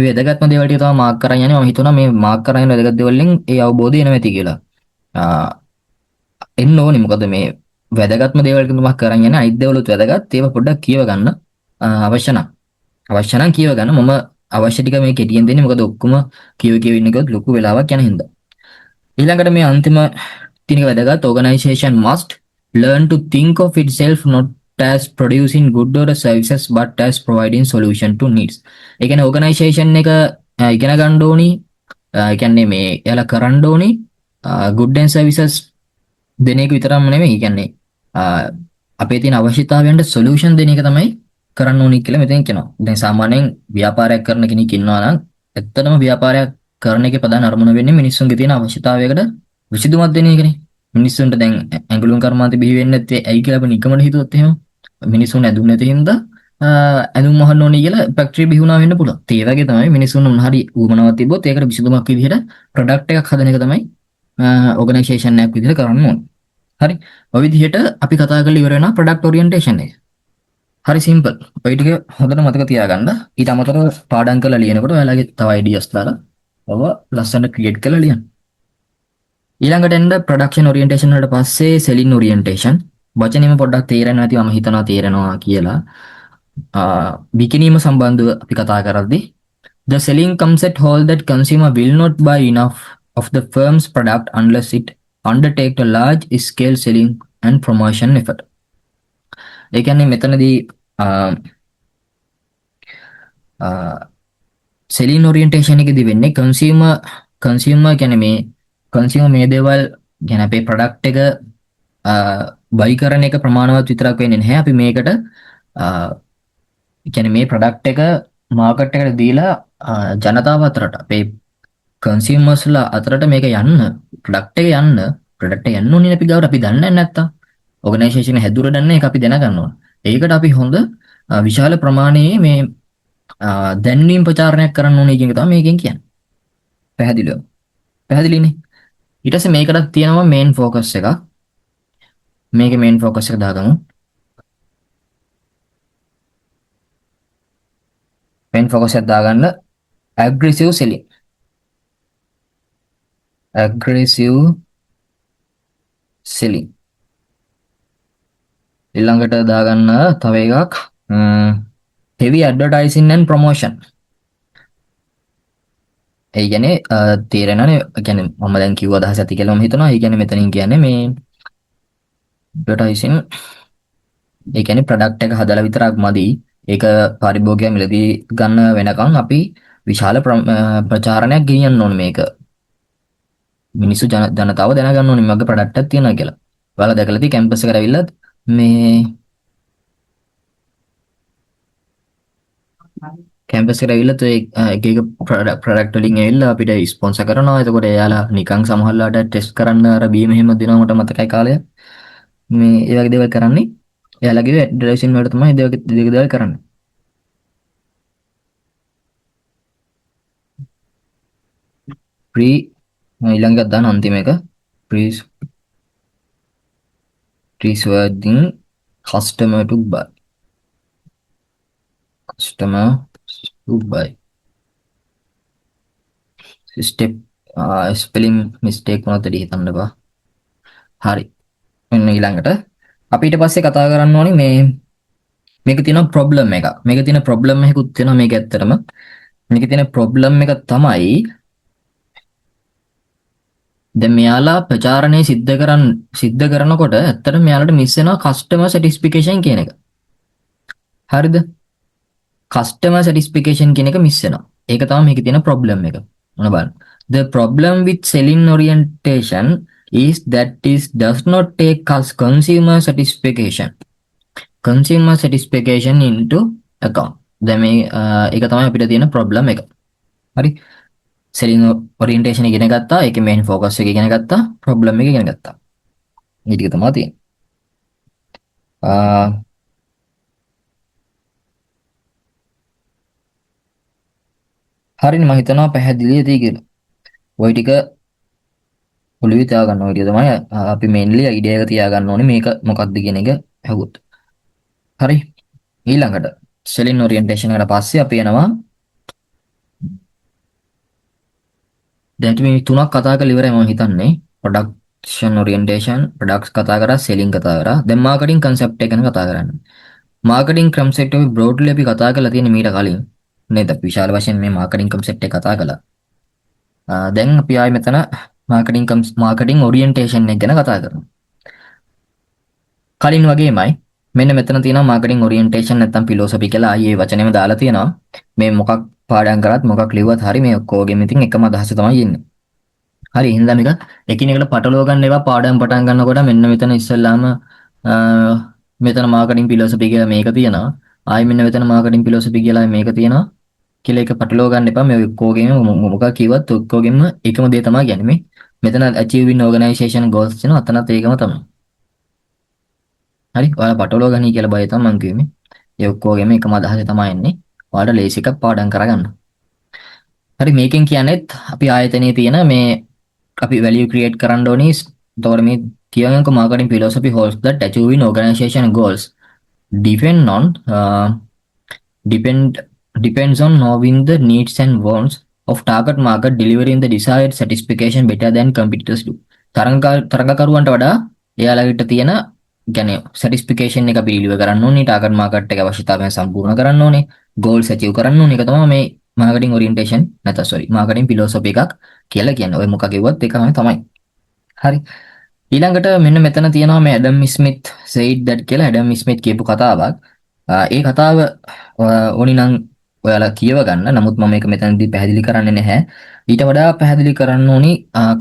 වැදගත්ම දේවල් ටික තමයි මාක් කරන් යන්නේ. මම හිතුණා මේ මාක් කරන් යන වැදගත් දේවල් වලින් ඒ අවබෝධය එනවා ඇති කියලා. එන්න ඕනේ. මොකද මේ වැදගත්ම දේවල් ටික මම කරන් යන්නේ අනිත් දේවලුත් වැදගත්. ඒවා පොඩ්ඩක් කියව ගන්න අවශ්‍ය නම් කියව ගන්න. මම අවශ්‍ය ටික මේ කෙටියෙන් දෙන්නේ. මොකද ඔක්කොම කියව ඉන්න ගියොත් ලොකු වෙලාවක් යන හින්දා. ඊළඟට මේ අන්තිම තියෙන වැදගත් organization must learn to think of itself not as producing good or services but as providing solution to needs. ඒ කියන්නේ organization එක ඉගෙන ගන්න ඕනි. ඒ කියන්නේ මේ එයාලා කරන්න ඕනි good and services දෙන එක විතරක්ම නෙමෙයි. ඒ කියන්නේ අපේ තියෙන අවශ්‍යතාවයන්ට solution දෙන එක තමයි කරන්න ඕනි කියලා මෙතෙන් කියනවා. දැන් සාමාන්‍යයෙන් ව්‍යාපාරයක් කරන කෙනෙක් ඉන්නවා නම් ඇත්තටම ව්‍යාපාරයක් කරන එකේ ප්‍රධාන අරමුණ වෙන්නේ මිනිස්සුන්ගේ තියෙන අවශ්‍යතාවයකට විසඳුමක් දෙන එකනේ. මිනිස්සුන්ට දැන් ඇඟලුම් කර්මාන්ත බිහි වෙන්නේ නැත්තේ ඇයි කියලා අපි නිකමන හිතුවොත් එහෙම මිනිස්සුන් ඇඳුම් නැති හින්දා ඇඳුම් මහන්න ඕනේ කියලා ෆැක්ටරි බිහි වුණා වෙන්න පුළුවන්. ඒ වගේ තමයි මිනිස්සුන් මොන හරි උවමනාවක් තිබ්බොත් ඒකට විසඳුමක් විදිහට ප්‍රොඩක්ට් එකක් හදන එක තමයි ඕගනයිසේෂන් එකක් විදිහට කරන්න ඕනේ. හරි. ඔය විදිහට අපි කතා කරලා ඉවර වෙනවා ප්‍රොඩක්ට් ඔරියන්ටේෂන් එක. හරි සිම්පල්. ඔය ටික හොඳට මතක තියාගන්න. ඊට අමතරව පාඩම් කරලා ලියනකොට ඔයාලගේ තව අයිඩියාස් දාලා ඔව ලස්සනට ක්‍රියේට් කරලා ලියන්න. ඊළඟට එන්න ප්‍රොඩක්ෂන් ඔරියන්ටේෂන් වලට පස්සේ සෙලින් ඔරියන්ටේෂන්. වචනේම පොඩ්ඩක් තේරෙන්නේ නැතිව මම හිතනවා තේරෙනවා කියලා. විකිණීම සම්බන්ධව අපි කතා කරද්දී the selling concept hold that consumer will not buy enough of the firm's product unless it undertake a large scale selling and promotion effort. ඒ කියන්නේ මෙතනදී selling orientation එකේදී වෙන්නේ consumer කියන්නේ මේ consumer මේ දේවල් කියන්නේ අපේ product එක buy කරන එක ප්‍රමාණවත් විතරක් වෙන්නේ නැහැ. අපි මේකට කියන්නේ මේ product එක market එකට දීලා ජනතාව අතරට අපේ consumers ලා අතරට මේක යන්න product එක යන්න ඕනේ අපි ගාවට අපි දන්නේ නැත්තම් organization හැදුර දන්නේ ඒක අපි දැනගන්න ඕන. ඒකට අපි හොඳ විශාල ප්‍රමාණයේ මේ දැන්වීම් ප්‍රචාරණයක් කරන්න ඕනේ කියන එක තමයි මේකෙන් කියන්නේ. පැහැදිලිනේ? ඊට පස්සේ මේකට තියෙනවා main focus එකක්. මේකේ main focus එක දාගමු. main focus එක දාගන්න aggressive selling. ඊළඟට දාගන්න තව එකක් heavy advertising and promotion. ඒ කියන්නේ තේරෙනවනේ. ඒ කියන්නේ මම දැන් කිව්ව අදහස ඇති කියලා මම හිතනවා. ඒ කියන්නේ මෙතනින් කියන්නේ මේ ඇඩ්වර්ටයිසින් ඒ කියන්නේ ප්‍රොඩක්ට් එක හදලා විතරක් මදි. ඒක පරිභෝගිකයා මිලදී ගන්න වෙනකන් අපි විශාල ප්‍රචාරණයක් ගෙනියන්න ඕනේ මේක. මිනිස්සු ජනතාව දැනගන්න ඕනේ මේ වගේ ප්‍රොඩක්ට් එකක් තියෙනවා කියලා. ඔයාලා දැකලා තියෙයි කැම්පස් එකට ඇවිල්ලා මේ කැම්පස් එකට ඇවිල්ලා එක එක ප්‍රොඩක්ට් වලින් ඇවිල්ලා අපිට ස්පොන්සර් කරනවා. එතකොට එයාලා නිකන් සමහරලාට ටෙස්ට් කරන්න අර බීම එහෙම දෙනවා මට මතකයි කාලය. මේ ඒ වගේ දේවල් කරන්නේ. එයාලගේ ඇඩ්වර්ටයිසින් වලට තමයි ඒ වගේ දේවල් කරන්නේ. ඊළඟට දාන අන්තිම එක persuading customer to buy. Step spelling mistake මොනවද හිතන්න බා. හරි. මෙන්න ඊළඟට අපි ඊට පස්සේ කතා කරන්න ඕනේ මේක තියෙන ප්‍රොබ්ලම් එකක්. මේක තියෙන ප්‍රොබ්ලම් එකකුත් තියෙනවා මේක ඇත්තටම. මේක තියෙන ප්‍රොබ්ලම් එක තමයි දැන් මෙයාලා ප්‍රචාරණය සිද්ධ කරනකොට ඇත්තටම මෙයාලට මිස් වෙනවා කස්ටමර් සැටිස්ෆිකේෂන් කියන එක. හරිද? කස්ටමර් සැටිස්ෆිකේෂන් කියන එක මිස් වෙනවා. ඒක තමයි මේකේ තියෙන ප්‍රොබ්ලම් එක. මොන බලන්න. The problem with selling orientation is that it does not take consumer satisfaction into account. දැන් මේ ඒක තමයි අපිට තියෙන ප්‍රොබ්ලම් එක. හරි? selling orientation ඉගෙන ගත්තා. ඒකේ main focus එක ඉගෙන ගත්තා. problem එක ඉගෙන ගත්තා. මේ ටික තමයි තියෙන්නේ. හරිනේ මම හිතනවා පැහැදිලි ඇති කියලා. ওই ටික ඔළුවේ තියාගන්න ඕනේ තමයි අපි මේන්ලි අයිඩියා එක තියාගන්න ඕනේ මේක මොකක්ද කියන එක අහුවොත්. හරි. ඊළඟට selling orientation එකට පස්සේ අපි යනවා දැන් මේ තුනක් කතා කරලා ඉවරයි මම හිතන්නේ. production orientation, products කතා කරා, selling කතා කරා. දැන් marketing concept එක ගැන කතා කරන්නේ. marketing concept එක broadly අපි කතා කරලා තියෙන මීට කලින් නේද? විශාල වශයෙන් මේ marketing concept එක කතා කළා. දැන් අපි ආයේ මෙතන marketing orientation එක ගැන කතා කරමු. කලින් වගේමයි මෙන්න මෙතන තියෙනවා marketing orientation නැත්නම් philosophy කියලා ආයේ වචනේම දාලා තියෙනවා. මේ මොකක් පාඩම් කරත් මොකක් ලිව්වත් හරි මේ ඔක්කොගෙම ඉතින් එකම අදහස තමයි එන්නේ. හරි එහෙනම් මේක එකිනෙකට පටලවා ගන්න ඒවා පාඩම් පටන් ගන්නකොට මෙන්න මෙතන ඉස්සෙල්ලාම මෙතන marketing philosophy කියලා මේක තියෙනවා. ආයේ මෙන්න මෙතන marketing philosophy කියලා මේක තියෙනවා. කියලා එක පටලවා ගන්න එපා. මේ ඔක්කොගෙම මොකක් කිව්වත් ඔක්කොගෙම එකම දේ තමයි කියන්නේ. මේ මෙතන achieving organization goals තියෙනවා. අතනත් ඒකම තමයි. හරි ඔයාලා පටලවා ගන්නයි කියලා බය තමයි මම කිව්වේ. ඒ ඔක්කොගෙම එකම අදහස තමයි එන්නේ. ඔයාලා ලේසි එකක් පාඩම් කරගන්න. හරි මේකෙන් කියන්නේත් අපි ආයතනයේ තියෙන මේ අපි value create කරන්න ඕනේ. එතකොට මේ කියනක marketing philosophy holds that achieving organization goals depends on knowing the needs and wants of target market, delivering the desired satisfaction better than competitors do. තරඟකරුවන්ට වඩා එයාලට තියෙන කියන්නේ satisfaction එක අපි deliver කරන්න ඕනේ, target market එක අවශ්‍යතාවයන් සම්පූර්ණ කරන්න ඕනේ, goals achieve කරන්න ඕනේ. ඒක තමයි මේ marketing orientation marketing philosophy එකක් කියලා කියන්නේ. ඔය මොකක් කිව්වත් ඒකම තමයි. හරි. ඊළඟට මෙන්න මෙතන තියෙනවා මේ ඇඩම් ස්මිත් said that කියලා ඇඩම් ස්මිත් කියපු කතාවක්. ඒ කතාව ඕනි නම් ඔයාලා කියව ගන්න. නමුත් මම මේක මෙතනදී පැහැදිලි කරන්නේ නැහැ. ඊට වඩා පැහැදිලි කරන්න ඕනි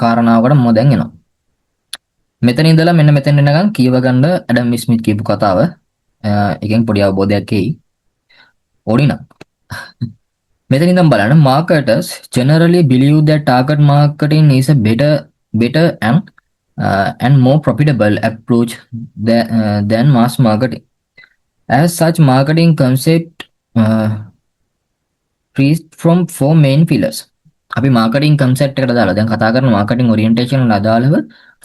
කාරණාවකට මම දැන් එනවා. මෙතන ඉඳලා මෙන්න මෙතන එනකන් කියව ගන්න ඇඩම් ස්මිත් කියපු කතාව. එකෙන් පොඩි අවබෝධයක් එයි. ඕනි නම් මෙතන ඉඳන් බලන්න marketers generally believe that target marketing is a better and more profitable approach than mass marketing. As such, marketing concept reached from four main pillars. අපි marketing concept එකට දාලා දැන් කතා කරන marketing orientation වල අදාළව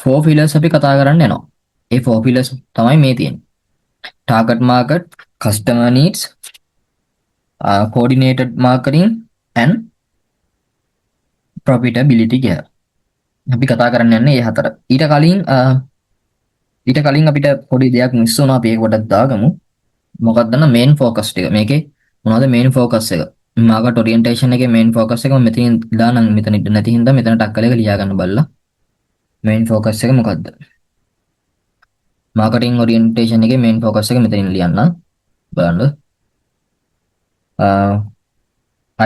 four pillars අපි කතා කරන්න යනවා. ඒ four pillars තමයි මේ තියෙන්නේ. Target market, customer needs, coordinated marketing and profitability කියලා. අපි කතා කරන්න යන්නේ මේ හතර. ඊට කලින් අපිට පොඩි දෙයක් මිස් වුණා. අපි ඒක පොඩ්ඩක් දාගමු. මොකක්ද නම් main focus එක. මේකේ මොනවද main focus එක? market orientation එකේ main focus එක මම මෙතනින් දානම් මෙතන නැති හින්දා මෙතන ටක් කරලා ලියා ගන්න බලලා. main focus එක මොකද්ද? මාකටිං ඔරියන්ටේෂන් එකේ මේන් ફોකස් එක මෙතනින් ලියන්න බලන්න.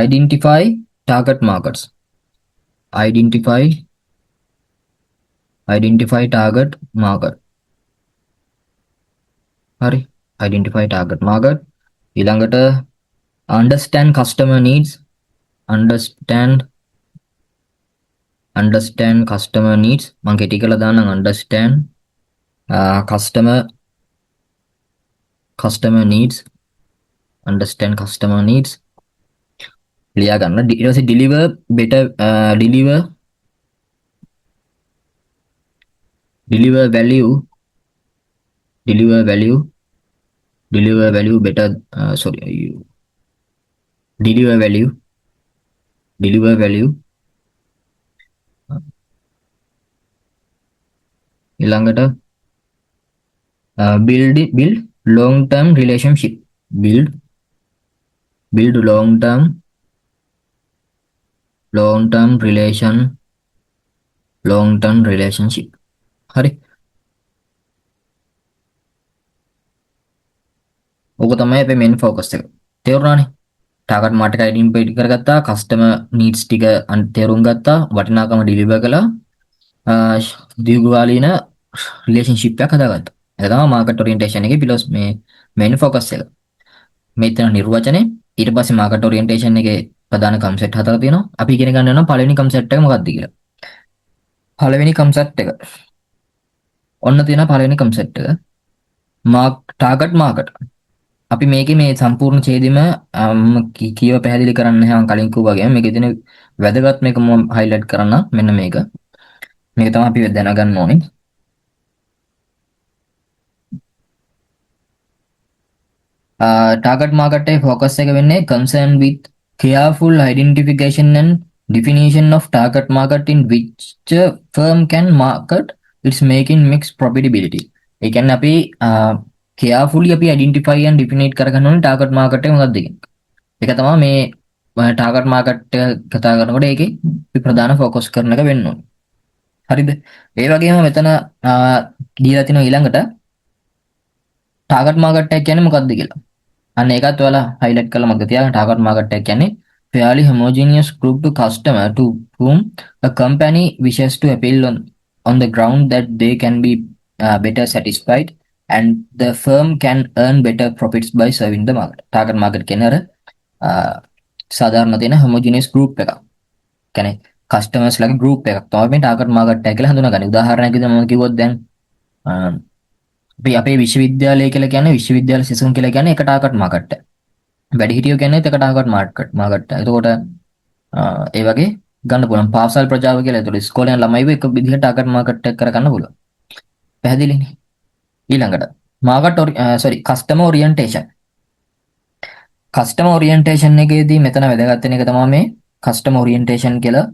identify target markets. identify target market. හරි. identify target market. ඊළඟට understand customer needs. understand customer needs. මම කෙටි කරලා දාන්නම් understand customer needs. understand customer needs. ලියා ගන්න. ඊට පස්සේ deliver better deliver value better deliver value ඊළඟට build long term relationship. build long term relationship. හරි. ඕක තමයි අපේ main focus එක. තේරුණානේ? ටාගට් මාකට් එක අයිඩෙන්ටිෆයි කරගත්තා, කස්ටමර් නීඩ්ස් ටික තේරුම් ගත්තා, වටිනාකම ඩිලිවර් කළා, දීර්ඝකාලීන රිලේෂන්ෂිප් එකක් හදාගත්තා. ඒක තමයි මාකට් ඔරියන්ටේෂන් එකේ පිලොස් මේ main focus එක. මෙතන නිර්වචනේ. ඊට පස්සේ මාකට් ඔරියන්ටේෂන් එකේ ප්‍රධාන කන්සෙප්ට් හතරක් තියෙනවා. අපි ඉගෙන ගන්න යනවා පළවෙනි කන්සෙප්ට් එක මොකක්ද කියලා. පළවෙනි කන්සෙප්ට් එක. ඔන්න තියෙනවා පළවෙනි කන්සෙප්ට් එක. Target market. අපි මේකේ මේ සම්පූර්ණ ඡේදෙම කීව පැහැදිලි කරන්න නැහැ මම කලින් කිව්වා වගේ. මේකේ තියෙන වැදගත් මේක මම highlight කරන්න මෙන්න මේක. මේක තමයි අපි දැනගන්න ඕනේ. target market එකේ focus එක වෙන්නේ concern with careful identification and definition of target market in which a firm can market its making mix profitability. ඒ කියන්නේ අපි carefully අපි identify and definite කරගන්න ඕනේ target market එක මොකක්ද කියන එක. ඒක තමයි මේ target market එක කතා කරනකොට ඒකේ අපි ප්‍රධාන focus කරන එක වෙන්න ඕනේ. හරිද? ඒ වගේම මෙතන දීලා තියෙනවා ඊළඟට target market එක කියන්නේ මොකක්ද කියලා. අන්න ඒකත් ඔයාලා highlight කරලා මතක තියාගන්න. target market එක කියන්නේ fairly homogeneous group to customer to whom a company wishes to appeal on the ground that they can be better satisfied and the firm can earn better profits by serving the market. target market කියන්නේ සාධාරණ තියෙන homogeneous group එකක්. කියන්නේ customers ලගේ group එකක් තමයි මේ target market එක කියලා හඳුනාගන්නේ. උදාහරණයක් විදිහට මම කිව්වොත් දැන් අපි අපේ විශ්වවිද්‍යාලය කියලා කියන්නේ විශ්වවිද්‍යාල සිසුන් කියලා කියන්නේ එක target market එක. වැඩිහිටියෝ කියන්නේ එක target market එක. එතකොට ඒ වගේ ගන්න පුළුවන්. පාසල් ප්‍රජාව කියලා. එතකොට ඉස්කෝලේ යන ළමයිව එක විදිහට target market එක කරගන්න පුළුවන්. පැහැදිලිනේ? ඊළඟට customer orientation. customer orientation එකේදී මෙතන වැදගත් වෙන එක තමයි මේ customer orientation කියලා.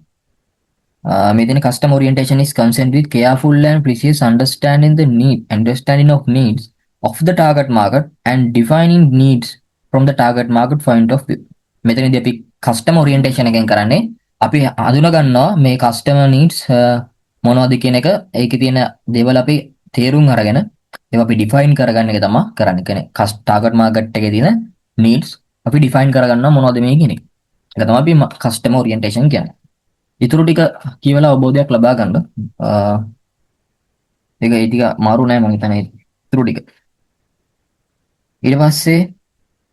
මෙතන customer orientation is concerned with careful and precise understanding of needs of the target market and defining needs from the target market point of view. මෙතනදී අපි customer orientation එකෙන් කරන්නේ අපි හඳුනා ගන්නවා මේ customer needs මොනවද කියන එක. ඒකේ තියෙන දේවල් අපි තේරුම් අරගෙන ඒවා අපි define කරගන්න එක තමයි කරන්නේ. කියන්නේ target market එකේ තියෙන needs අපි define කරගන්නවා මොනවද මේ කියන එක. ඒක තමයි අපි customer orientation කියන්නේ. ඉතුරු ටික කියවලා අවබෝධයක් ලබා ගන්න. ඒක ඒ ටික මාරු නෑ මම හිතන්නේ ඉතුරු ටික. ඊට පස්සේ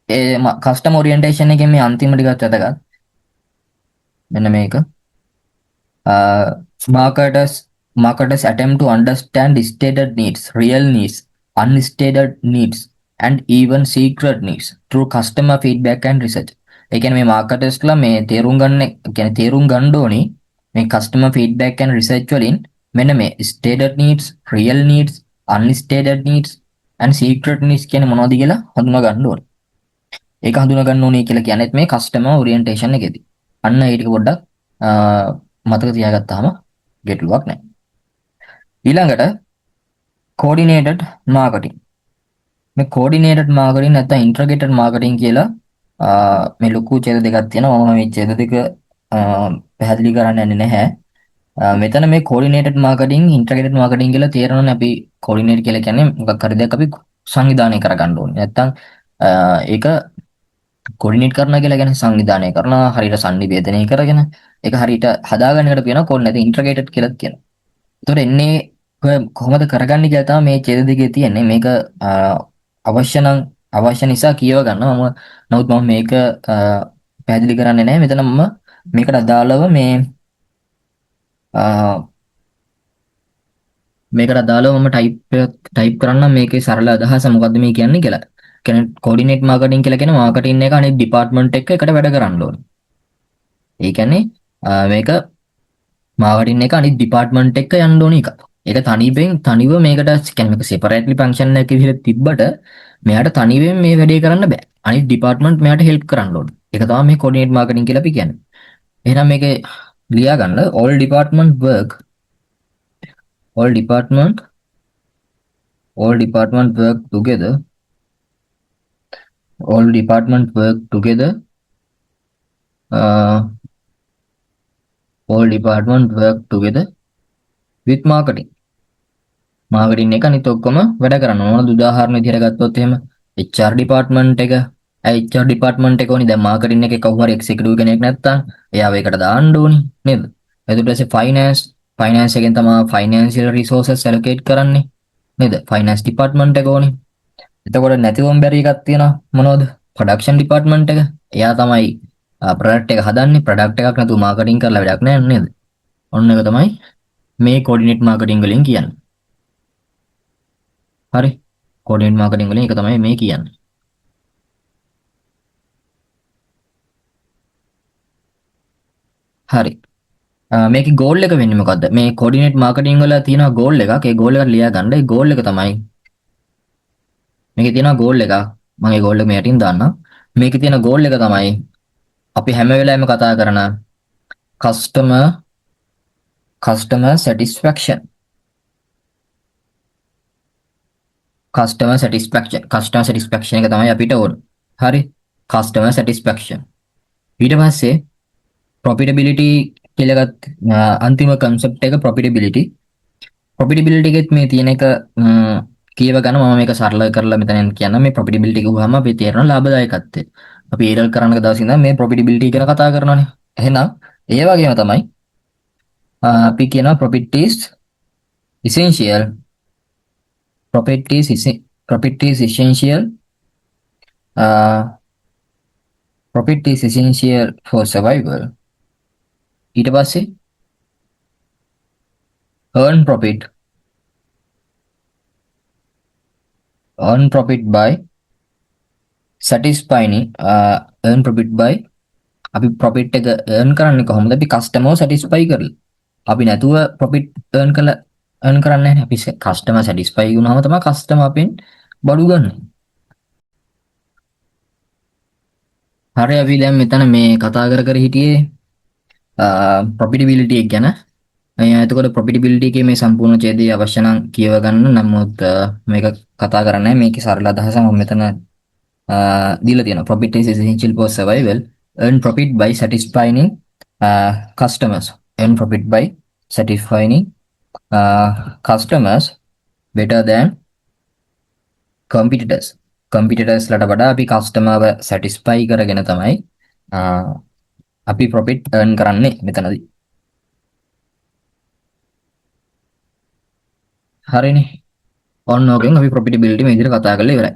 ඒ customer orientation එකේ මේ අන්තිම ටිකත් වැදගත්. මෙන්න මේක. marketers attempt to understand stated needs, real needs, unstated needs and even secret needs through customer feedback and research. ඒ කියන්නේ මේ මාකටර්ස්ලා මේ තේරුම් ගන්න ඕනේ මේ customer feedback and research වලින් මෙන්න මේ stated needs, real needs, unstated needs and secret needs කියන්නේ මොනවද කියලා හඳුනා ගන්න ඕනේ. ඒක හඳුනා ගන්න ඕනේ කියලා කියන්නේත් මේ customer orientation එකේදී. අන්න ඒ ටික පොඩ්ඩක් මතක තියාගත්තාම ගැටලුවක් නැහැ. ඊළඟට coordinated marketing. මේ coordinated marketing නැත්නම් integrated marketing කියලා මේ ලොකු ඡේද දෙකක් තියෙනවා. මම මේ ඡේද දෙක පැහැදිලි කරන්න යන්නේ නැහැ. මෙතන මේ coordinated marketing, integrated marketing කියලා තේරෙනවනේ අපි කෝඩිනේට් කියලා කියන්නේ මොකක් හරි දෙයක් අපි සංවිධානය කරගන්න ඕනේ. නැත්තම් ඒක කෝඩිනේට් කරනවා කියලා කියන්නේ සංවිධානය කරනවා හරියට සංනිවේදනය කරගෙන ඒක හරියට හදාගන්න එකට කියනවා කෝඩ් ඉන්ටර්ග්‍රේටඩ් කියලා කියනවා. ඒතකොට එන්නේ ඔය කොහොමද කරගන්නේ කියලා තමයි මේ ඡේද දෙකේ තියෙන්නේ. මේක අවශ්‍ය නම් අවශ්‍ය නිසා කියව ගන්නවා. නමුත් මම මේක පැහැදිලි කරන්නේ නැහැ. මෙතන මම මේකට අදාළව මේකට අදාළව මම ටයිප් කරන්න මේකේ සරල අදහස මොකද්ද මේ කියන්නේ කියලා. කියන්නේ කෝඩිනේට් මාකටිං කියලා කියන්නේ මාකටිං එක අනිත් ඩිපාර්ට්මන්ට් එක්ක එකට වැඩ කරන්න ඕනේ. ඒ කියන්නේ මේක මාකටිං එක අනිත් ඩිපාර්ට්මන්ට් එක්ක යන්න ඕනේ එක. ඒක තනිව මේකට කියන්නේ මේක සෙපරේට්ලි ෆන්ක්ෂන් එකක විදිහට තිබ්බට මෙයාට තනියෙන් මේ වැඩේ කරන්න බෑ. අනිත් ඩිපාර්ට්මන්ට් මෙයාට හෙල්ප් කරන්න ඕනේ. ඒක තමයි මේ කෝඩිනේට් මාකටිං කියලා අපි කියන්නේ. එහෙනම් මේකේ ලියා ගන්න all department work all department work together all department work together uh, all department work together with marketing marketing එක අනිත් ඔක්කොම වැඩ කරනවා. මොනවද උදාහරණ විදිහට ගත්තොත් එහෙම HR ඩිපාර්ට්මන්ට් එක HR ඩිපාර්ට්මන්ට් එක ඕනි. දැන් මාකටිං එකේ කවුරු හරි එක්සිකියුටිව් කෙනෙක් නැත්තම් එයාව ඒකට දාන්න ඕනි නේද? ඊට පස්සේ ෆයිනෑන්ස් එකෙන් තමයි ෆයිනෑන්ෂියල් රිසෝසස් ඇලොකේට් කරන්නේ නේද? ෆයිනෑන්ස් ඩිපාර්ට්මන්ට් එක ඕනි. එතකොට නැතිවම බැරි එකක් තියෙනවා මොනවද? ප්‍රොඩක්ෂන් ඩිපාර්ට්මන්ට් එක. එයා තමයි ප්‍රොඩක්ට් එක හදන්නේ. ප්‍රොඩක්ට් එකක් නැතුව මාකටිං කරලා වැඩක් නැහැ නේද? ඔන්න ඒක තමයි මේ කෝඩිනේට් මාකටිං වලින් කියන්නේ. හරි. කෝඩිනේට් මාකටිං වලින් ඒක තමයි මේ කියන්නේ. හරි. මේකේ ගෝල් එක වෙන්නේ මොකද්ද? මේ කෝඩිනේට් මාකටිං වල තියෙනවා ගෝල් එකක්. ඒ ගෝල් එක ලියා ගන්න. ඒ ගෝල් එක තමයි මේකේ තියෙනවා ගෝල් එකක්. මම ඒ ගෝල් එක මේ යටින් දාන්නම්. මේකේ තියෙන ගෝල් එක තමයි අපි හැම වෙලාවෙම කතා කරන customer satisfaction. customer satisfaction එක තමයි අපිට ඕන. හරි. customer satisfaction. ඊට පස්සේ profitability කියලා ගත් අන්තිම concept එක profitability එකෙත් මේ තියෙන එක කියව ගන්න මම මේක සරල කරලා මෙතනින් කියන්න මේ profitability කිව්වම අපි තේරෙන ලාභදායකත්වය. අපි ඒරල් කරන දවස් ඉඳන් මේ profitability ගැන කතා කරනවානේ. එහෙනම් ඒ වගේම තමයි අපි කියනවා profit is essential for survival. ඊට පස්සේ earn profit by satisfying අපි profit එක earn කරන්නේ කොහොමද? අපි customer satisfy කරලා. අපි නැතුව profit earn කරන්නේ නැහැ. අපි customer satisfy වුණාම තමයි customer අපෙන් බඩු ගන්න. හරි අපි දැන් මෙතන මේ කතා කර හිටියේ profitability එක ගැන. එතකොට profitability එකේ මේ සම්පූර්ණ ඡේදය අවශ්‍ය නම් කියව ගන්න. නමුත් මේක කතා කරන්නේ මේකේ සරල අදහස මම මෙතන දීලා තියෙනවා. Profit is essential for survival. Earn profit by satisfying customers. Earn profit by satisfying customers better than competitors. competitors ලට වඩා අපි customer satisfy කරගෙන තමයි අපි profit earn කරන්නේ මෙතනදී. හරිනේ. ඔන්න ඕකෙන් අපි profitability මේ විදිහට කතා කරලා ඉවරයි.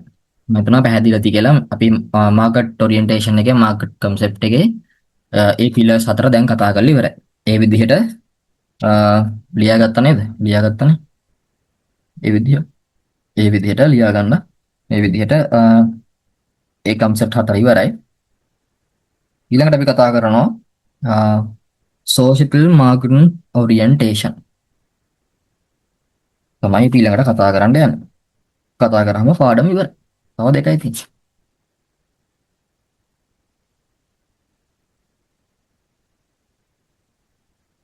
මම හිතනවා පැහැදිලිද කියලා. අපි market orientation එකේ market concept එකේ ඒ pillars හතර දැන් කතා කරලා ඉවරයි. ඒ විදිහට ලියාගත්තා නේද? ලියාගත්තානේ. ඒ විදිහට ලියා ගන්න. මේ විදිහට ඒ concept හතර ඉවරයි. ඊළඟට අපි කතා කරනවා social marketing orientation. තමයි ඊළඟට කතා කරන්න යන්නේ. කතා කරාම පාඩම ඉවරයි. තව දෙකයි තියෙන්නේ.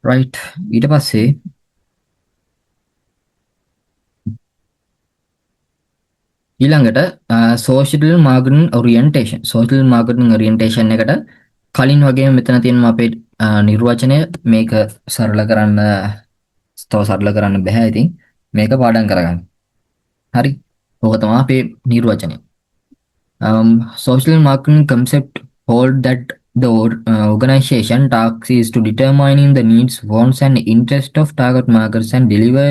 right ඊට පස්සේ ඊළඟට social marketing orientation එකට කලින් වගේම මෙතන තියෙනවා අපේ නිර්වචනය. මේක සරල කරන්න බෑ. ඉතින් මේක පාඩම් කරගන්න. හරි. ඕක තමයි අපේ නිර්වචනය. Social marketing concept hold that the organization task is to determining the needs, wants, and interest of target markets and deliver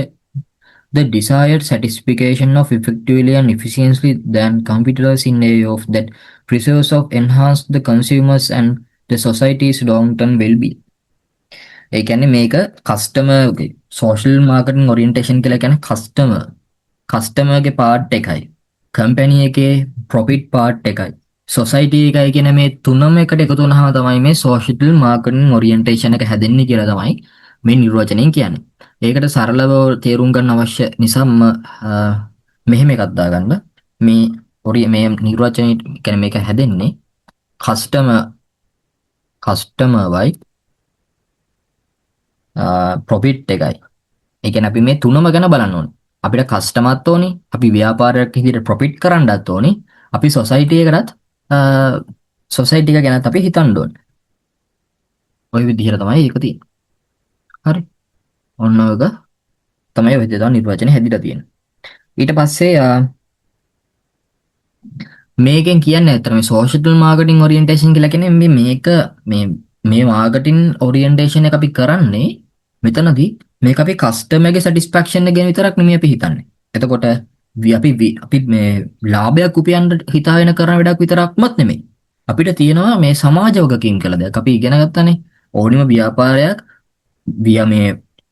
the desired satisfaction of effectively and efficiently than competitors in a way of that preserves of enhance the consumers and the society's long-term well-being. ඒ කියන්නේ මේක කස්ටමර්ගේ social marketing orientation කියලා කියන්නේ කස්ටමර්ගේ part එකයි. Company එකේ profit part එකයි society එකයි කියන මේ තුනම එකට එකතු වුණාම තමයි මේ සෝෂල් මාකටිං ඔරියන්ටේෂන් එක හැදෙන්නේ කියලා තමයි මේ නිර්වචනයෙන් කියන්නේ. ඒකට සරලව තේරුම් ගන්න අවශ්‍ය නිසා මෙහෙම එකක් දාගන්න. මේ නිර්වචනය කියන්නේ මේක හැදෙන්නේ කස්ටමර්වයි ප්‍රොෆිට් එකයි. ඒ කියන්නේ අපි මේ තුනම ගැන බලන්න ඕනේ. අපිට කස්ටමර්ත් ඕනේ, අපි ව්‍යාපාරයක් විදිහට ප්‍රොෆිට් කරන්නත් ඕනේ, අපි සොසයිටි එකකටත් සොසයිටි එක ගැනත් අපි හිතන්න ඕනේ. ওই විදිහට තමයි ඒක තියෙන්නේ. හරි. ඔන්න ඔයක තමයි ඔය විදිහට නිර්වචනය හැදිලා තියෙන්නේ. ඊට පස්සේ මේකෙන් කියන්නේ අතන මේ සෝෂල් මාකටිං ඔරියන්ටේෂන් කියලා කියන්නේ මේක මේ මාකටිං ඔරියන්ටේෂන් එක අපි කරන්නේ මෙතනදී මේක අපි කස්ටමර්ගේ සැටිස්ෆැක්ෂන් එක ගැන විතරක් නෙමෙයි අපි හිතන්නේ. එතකොට අපි මේ ලාභයක් උපයන්න හිතාගෙන කරන වැඩක් විතරක්මත් නෙමෙයි. අපිට තියෙනවා මේ සමාජ වගකීම් කියලා දෙයක්. අපි ඉගෙන ගත්තනේ ඕනිම ව්‍යාපාරයක්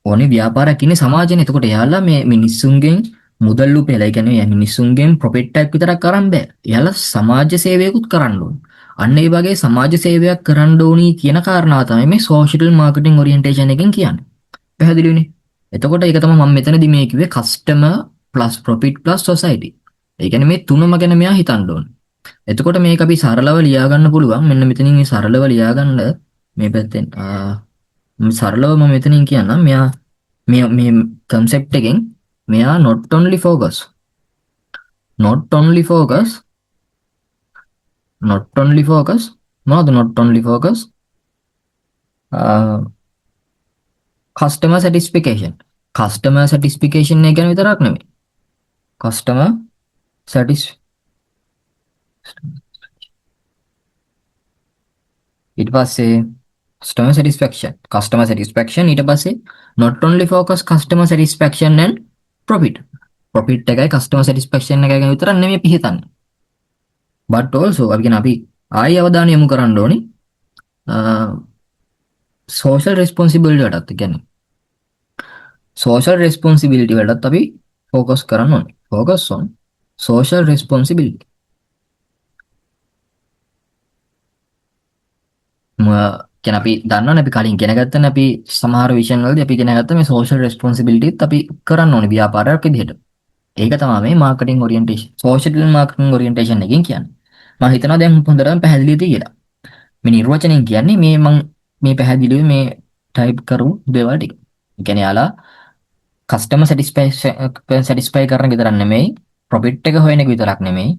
ඕනේ ව්‍යාපාරයක් ඉන්නේ සමාජෙනේ. එතකොට එයාලා මේ මිනිස්සුන්ගෙන් මුදල් උපයලා, ඒ කියන්නේ මිනිස්සුන්ගෙන් ප්‍රොෆිට් එකක් විතරක් කරන් බෑ. එයාලා සමාජ සේවයකුත් කරන්න ඕනේ. අන්න ඒ වගේ සමාජ සේවයක් කරන්න ඕනි කියන කාරණාව තමයි මේ සෝෂල් මාකටිං ඔරියන්ටේෂන් එකෙන් කියන්නේ. පැහැදිලිවනේ? එතකොට ඒක තමයි මම මෙතනදී මේ කිව්වේ customer plus profit plus society. ඒ කියන්නේ මේ තුනම ගැන මෙයා හිතන්න ඕනේ. එතකොට මේක අපි සරලව ලියා ගන්න පුළුවන්. මෙන්න මෙතනින් මේ සරලව ලියා ගන්න මේ පැත්තෙන් සරලව මම මෙතනින් කියන්නම්. මෙයා මේ concept එකෙන් මෙයා not only focus මොනවද not only focus customer satisfaction එක ගැන විතරක් නෙමෙයි customer ඊට පස්සේ customer satisfaction ඊට පස්සේ not only focus customer satisfaction and profit එකයි customer satisfaction එකයි ගැන විතරක් නෙමෙයි අපි හිතන්නේ. but also අපි ආයි අවධානය යොමු කරන්න ඕනේ social responsibility වලටත්. කියන්නේ social responsibility වලටත් අපි focus කරන්න ඕනේ. focus on social responsibility. කියන අපි දන්නවනේ අපි කලින් ඉගෙන ගත්තනේ අපි සමහර විෂයන් වලදී අපි ඉගෙන ගත්ත මේ social responsibility අපි කරන්න ඕනේ ව්‍යාපාරයක් විදිහට. ඒක තමයි මේ marketing orientation social marketing orientation එකෙන් කියන්නේ. මම හිතනවා දැන් හොඳටම පැහැදිලිද කියලා. මේ නිර්වචනයෙන් කියන්නේ මේ පැහැදිලිව මේ ටයිප් කරු දේවල් ටික. ඒ කියන්නේ යාලා customer satisfy කරන විතරක් නෙමෙයි, profit එක හොයන එක විතරක් නෙමෙයි,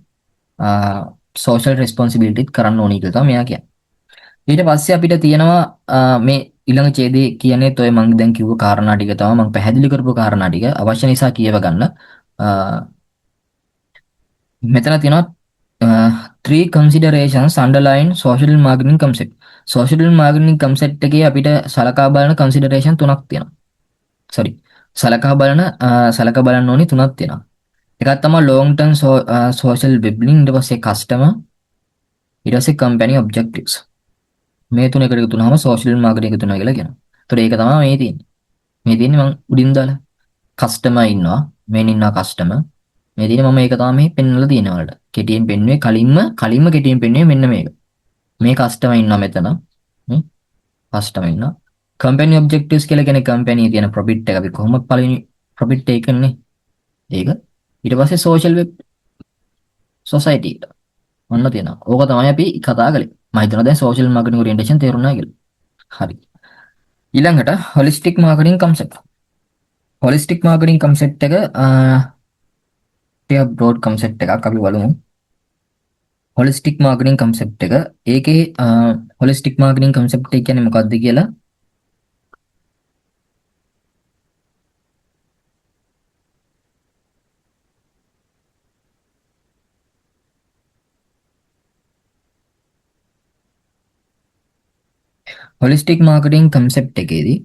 social responsibility කරන්න ඕනේ කියලා තමයි මෙයා කියන්නේ. ඊට පස්සේ අපිට තියෙනවා මේ ඊළඟ ඡේදයේ කියන්නේ ඔය මම දැන් කිව්ව කාරණා ටික තමයි මම පැහැදිලි කරපු කාරණා ටික අවශ්‍ය නිසා කියව ගන්න. මෙතන තියෙනවා three considerations underline social marketing concept. social marketing concept එකේ අපිට සලකා බලන consideration තුනක් තියෙනවා. සලකා බලන්න ඕනි තුනක් තියෙනවා. එකක් තමයි long term social well-being, ඊට පස්සේ customer, ඊට පස්සේ company objectives. මේ තුන එකට එකතු වුණාම social marketing එකතු වෙනවා කියලා කියනවා. ඒතකොට ඒක තමයි මේ තියෙන්නේ. මේ තියෙන්නේ මම උඩින් දාලා customer ඉන්නවා. මේන් ඉන්නවා customer. මේ තියෙන්නේ මම ඒක තමයි මේ පෙන්වලා තියෙන වලට. කෙටියෙන් පෙන්වුවේ කලින්ම කෙටියෙන් පෙන්වුවේ මෙන්න මේක. මේ customer ඉන්නවා මෙතන. මේ customer ඉන්නවා. company objectives කියලා කියන්නේ company තියෙන profit එක අපි කොහොමද පළවෙනි profit එක කරන්නේ? ඒක. ඊට පස්සේ social web society එක. ඔන්න තියෙනවා. ඕක තමයි අපි කතා කළේ. මම හිතනවා දැන් social marketing orientation තේරුණා කියලා. හරි. ඊළඟට holistic marketing concept. holistic marketing concept එක ටික broad concept එකක් අපි බලමු. holistic marketing concept එක ඒකේ holistic marketing concept එක කියන්නේ මොකක්ද කියලා හොලිස්ටික් මාකටිං කන්සෙප්ට් එකේදී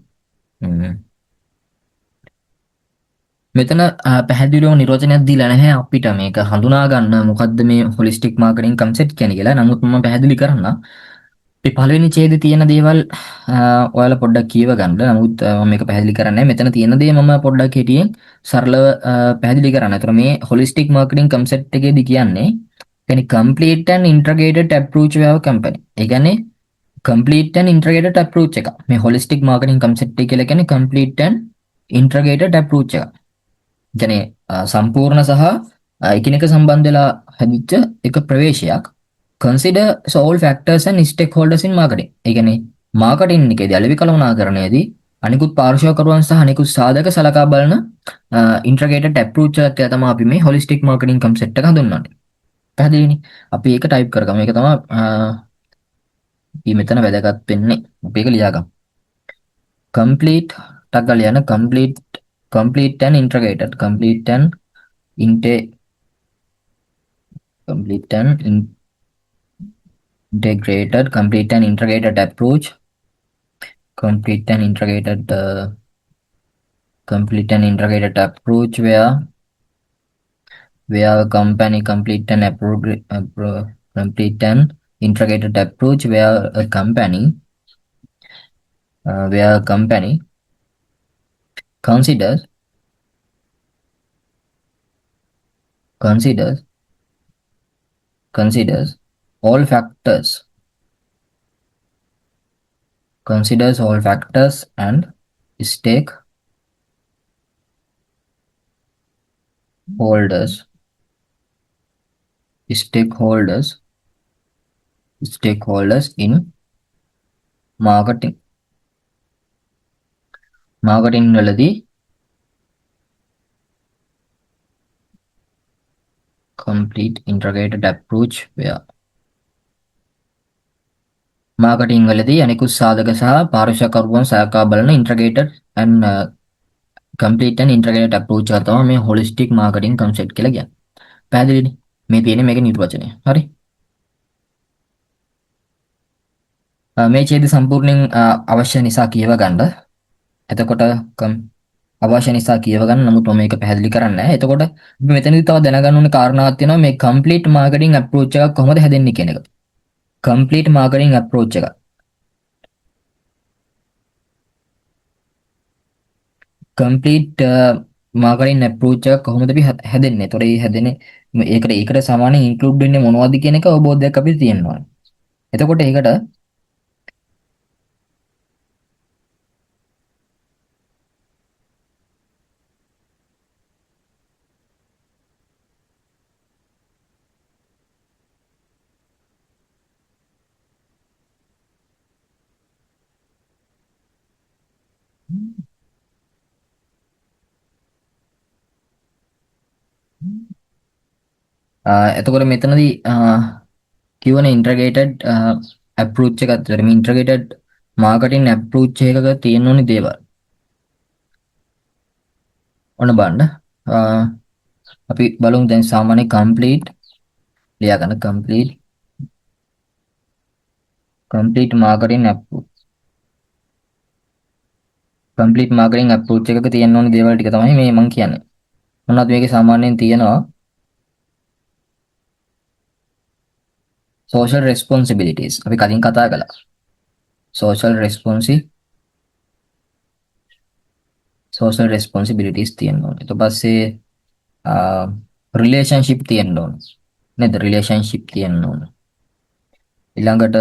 මෙතන පැහැදිලිව නිරෝධනයක් දීලා නැහැ අපිට මේක හඳුනා ගන්න මොකද්ද මේ හොලිස්ටික් මාකටිං කන්සෙප්ට් කියන්නේ කියලා. නමුත් මම පැහැදිලි කරන්න. මේ පළවෙනි ඡේදයේ තියෙන දේවල් ඔයාලා පොඩ්ඩක් කියව ගන්න. නමුත් මම මේක පැහැදිලි කරන්නේ නැහැ. මෙතන තියෙන දේ මම පොඩ්ඩක් හිටියෙන් සරලව පැහැදිලි කරන්න. ඒතර මේ හොලිස්ටික් මාකටිං කන්සෙප්ට් එකේදී කියන්නේ කියන්නේ complete and integrated approach of company. ඒ කියන්නේ complete and integrated approach එක. මේ holistic marketing concept එක කියලා කියන්නේ complete and integrated approach එක. කියන්නේ සම්පූර්ණ සහ එකිනෙක සම්බන්ධ වෙලා හැදිච්ච එක ප්‍රවේශයක්. Consider all factors and stakeholders in marketing. ඒ කියන්නේ marketing එකේදී අලෙවි කළමනාකරණයේදී අනිකුත් පාර්ශ්වකරුවන් සහ අනිකුත් සාධක සලකා බලන integrated approach එකක් තමයි අපි මේ holistic marketing concept එක හඳුන්වන්නේ. පැහැදිලිනේ? අපි ඒක ටයිප් කරගමු. ඒක තමයි මෙතන වැදගත් වෙන්නේ. අපි ඒක ලියාගමු. complete ටක් ගාලා යන complete and integrated complete and integrated approach complete and integrated approach where a company complete and integrated approach where a company considers all factors and stakeholders in marketing වලදී complete integrated approach where marketing වලදී අනිකුත් සාධක සහ පාර්ශ්වකරුවන් සලකා බලන integrated and complete and integrated approach එක තමයි මේ holistic marketing concept කියලා කියන්නේ. පැහැදිලිනේ? මේ තියෙන්නේ මේකේ නිර්වචනය. හරි? මේ ඡේදය සම්පූර්ණයෙන් අවශ්‍ය නිසා කියව ගන්න. එතකොට අවශ්‍ය නිසා කියව ගන්න. නමුත් මම මේක පැහැදිලි කරන්නේ නැහැ. එතකොට අපි මෙතනදී තව දැනගන්න ඕනේ කාරණාවක් තියෙනවා මේ complete marketing approach එකක් කොහොමද හැදෙන්නේ කියන එක. complete marketing approach එක. complete marketing approach එක කොහොමද අපි හැදෙන්නේ? ඒතොර ඒ හැදෙන්නේ ඒකට සාමාන්‍යයෙන් include වෙන්නේ මොනවද කියන එක අවබෝධයක් අපිට තියෙන්න ඕනේ. එතකොට ඒකට එතකොට මෙතනදී කියවන integrated approach එකක් විතර මේ integrated marketing approach එකක තියෙන ඕනේ දේවල්. ඔන්න බලන්න. අපි බලමු දැන් සාමාන්‍ය complete ලියා ගන්න complete marketing approach. complete marketing approach එකක තියෙන ඕනේ දේවල් ටික තමයි මේ මම කියන්නේ. මොනවද මේකේ සාමාන්‍යයෙන් තියෙනවා? social responsibilities අපි කලින් කතා කළා. social responsibilities තියෙනවා. ඊට පස්සේ relationship තියෙනවා. නේද? relationship තියෙනවා. ඊළඟට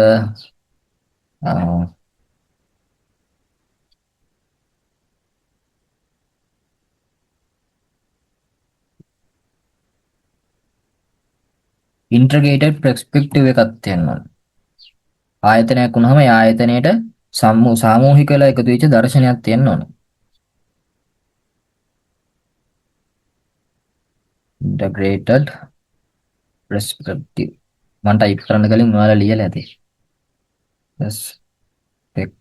integrated perspective එකක් තියෙනවා. ආයතනයක් වුණාම ඒ ආයතනයේට සාමූහික වෙලා එකතු වෙච්ච දර්ශනයක් තියෙන්න ඕනේ. integrated perspective මම ටයිප් කරන්න කලින් ඔයාලා ලියලා ඇති. perspective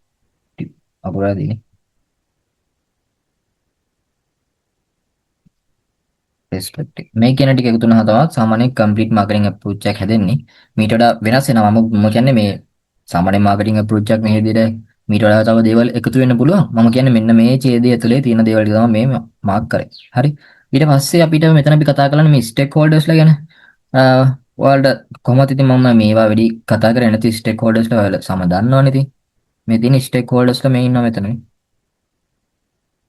අකුරාදීනේ. perspective මේ කියන ටික එකතු වුණාම තමයි සාමාන්‍ය complete marketing approach එකක් හැදෙන්නේ. මීට වඩා වෙනස් වෙනවා. මම කියන්නේ මේ සාමාන්‍ය marketing approach එකක් මේ විදිහට මීට වඩා තව දේවල් එකතු වෙන්න පුළුවන්. මම කියන්නේ මෙන්න මේ ඡේදය ඇතුලේ තියෙන දේවල් ටික තමයි මේ මාක් කරේ. හරි. ඊට පස්සේ අපිට මෙතන අපි කතා කරන්නේ මේ ස්ටේක් හෝල්ඩර්ස්ලා ගැන. ඔයාලට කොහොමද ඉතින් මම මේවා වැඩි කතා කරන්නේ නැති ස්ටේක් හෝල්ඩර්ස්ලා ඔයාලා සම දන්නවනේ ඉතින්. මේ තියෙන ස්ටේක් හෝල්ඩර්ස්ලා මේ ඉන්නවා මෙතන.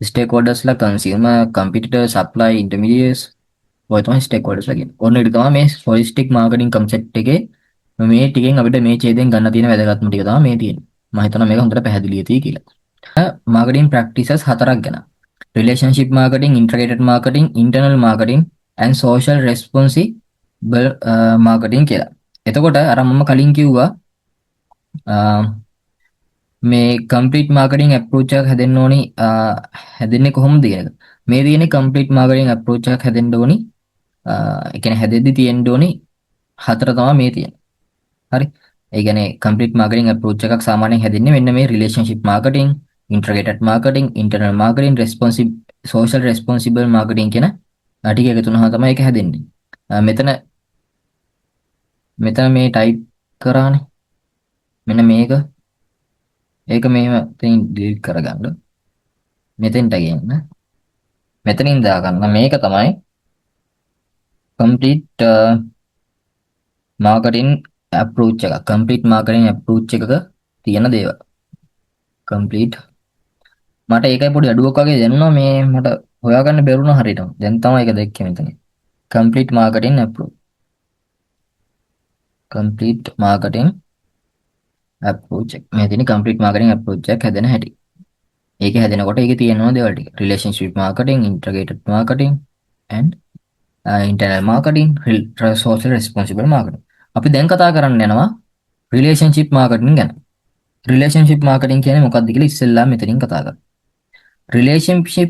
ස්ටේක් හෝල්ඩර්ස්ලා කන්සියුමර්, කම්පිටිටර්, සප්ලයි, ඉන්ටර්මීඩියට්ස් ඔය තමයි ස්ටේක් හෝල්ඩර්ස්ලා කියන්නේ. ඔන්න ඒක තමයි මේ හොලිස්ටික් මාකටිං කන්සෙප්ට් එකේ මේ ටිකෙන් අපිට මේ ඡේදයෙන් ගන්න තියෙන වැදගත්ම ටික තමයි මේ තියෙන්නේ. මම හිතනවා මේක හොඳට පැහැදිලි ඇති කියලා. මාකටිං ප්‍රැක්ටිසස් හතරක් ගැන. Relationship marketing, integrated marketing, internal marketing and social responsible marketing කියලා. එතකොට අර මම කලින් කිව්වා මේ කම්ප්ලීට් මාකටිං අප්‍රෝච් එකක් හැදෙන්න ඕනි හැදෙන්නේ කොහොමද කියන එක. මේ තියෙන්නේ කම්ප්ලීට් මාකටිං අප්‍රෝච් එකක් හැදෙන්න ඕනි. ඒ කියන්නේ හැදෙද්දි තියෙන්න ඕනි හතර තමයි මේ තියෙන්නේ. හරි. ඒ කියන්නේ කම්ප්ලීට් මාකටිං අප්‍රෝච් එකක් සාමාන්‍යයෙන් හැදෙන්නේ මෙන්න මේ relationship marketing, integrated marketing, internal marketing, social responsible marketing කියන ටික එකතු වුණාම තමයි ඒක හැදෙන්නේ. මෙතන මේ ටයිප් කරානේ. මෙන්න මේක. ඒක මේව තෙන් ඩිලීට් කරගන්න. මෙතෙන්ට ගියන්න. මෙතනින් දාගන්න මේක තමයි complete marketing approach එක. complete marketing approach එකක තියෙන දේවල්. complete මට ඒකයි පොඩි අඩුවක් වගේ දැනුණා මේ මට හොයාගන්න බැරුණා හරියටම. දැන් තමයි ඒක දැක්කේ මෙතන. complete marketing approach. complete marketing approach එක. මේ තියෙන complete marketing approach එක හැදෙන හැටි. ඒක හැදෙනකොට ඒකේ තියෙනවා දේවල් ටික. relationship marketing, integrated marketing and internal marketing, social responsible marketing. අපි දැන් කතා කරන්න යනවා relationship marketing ගැන. relationship marketing කියන්නේ මොකක්ද කියලා ඉස්සෙල්ලා මෙතනින් කතා කරමු. relationship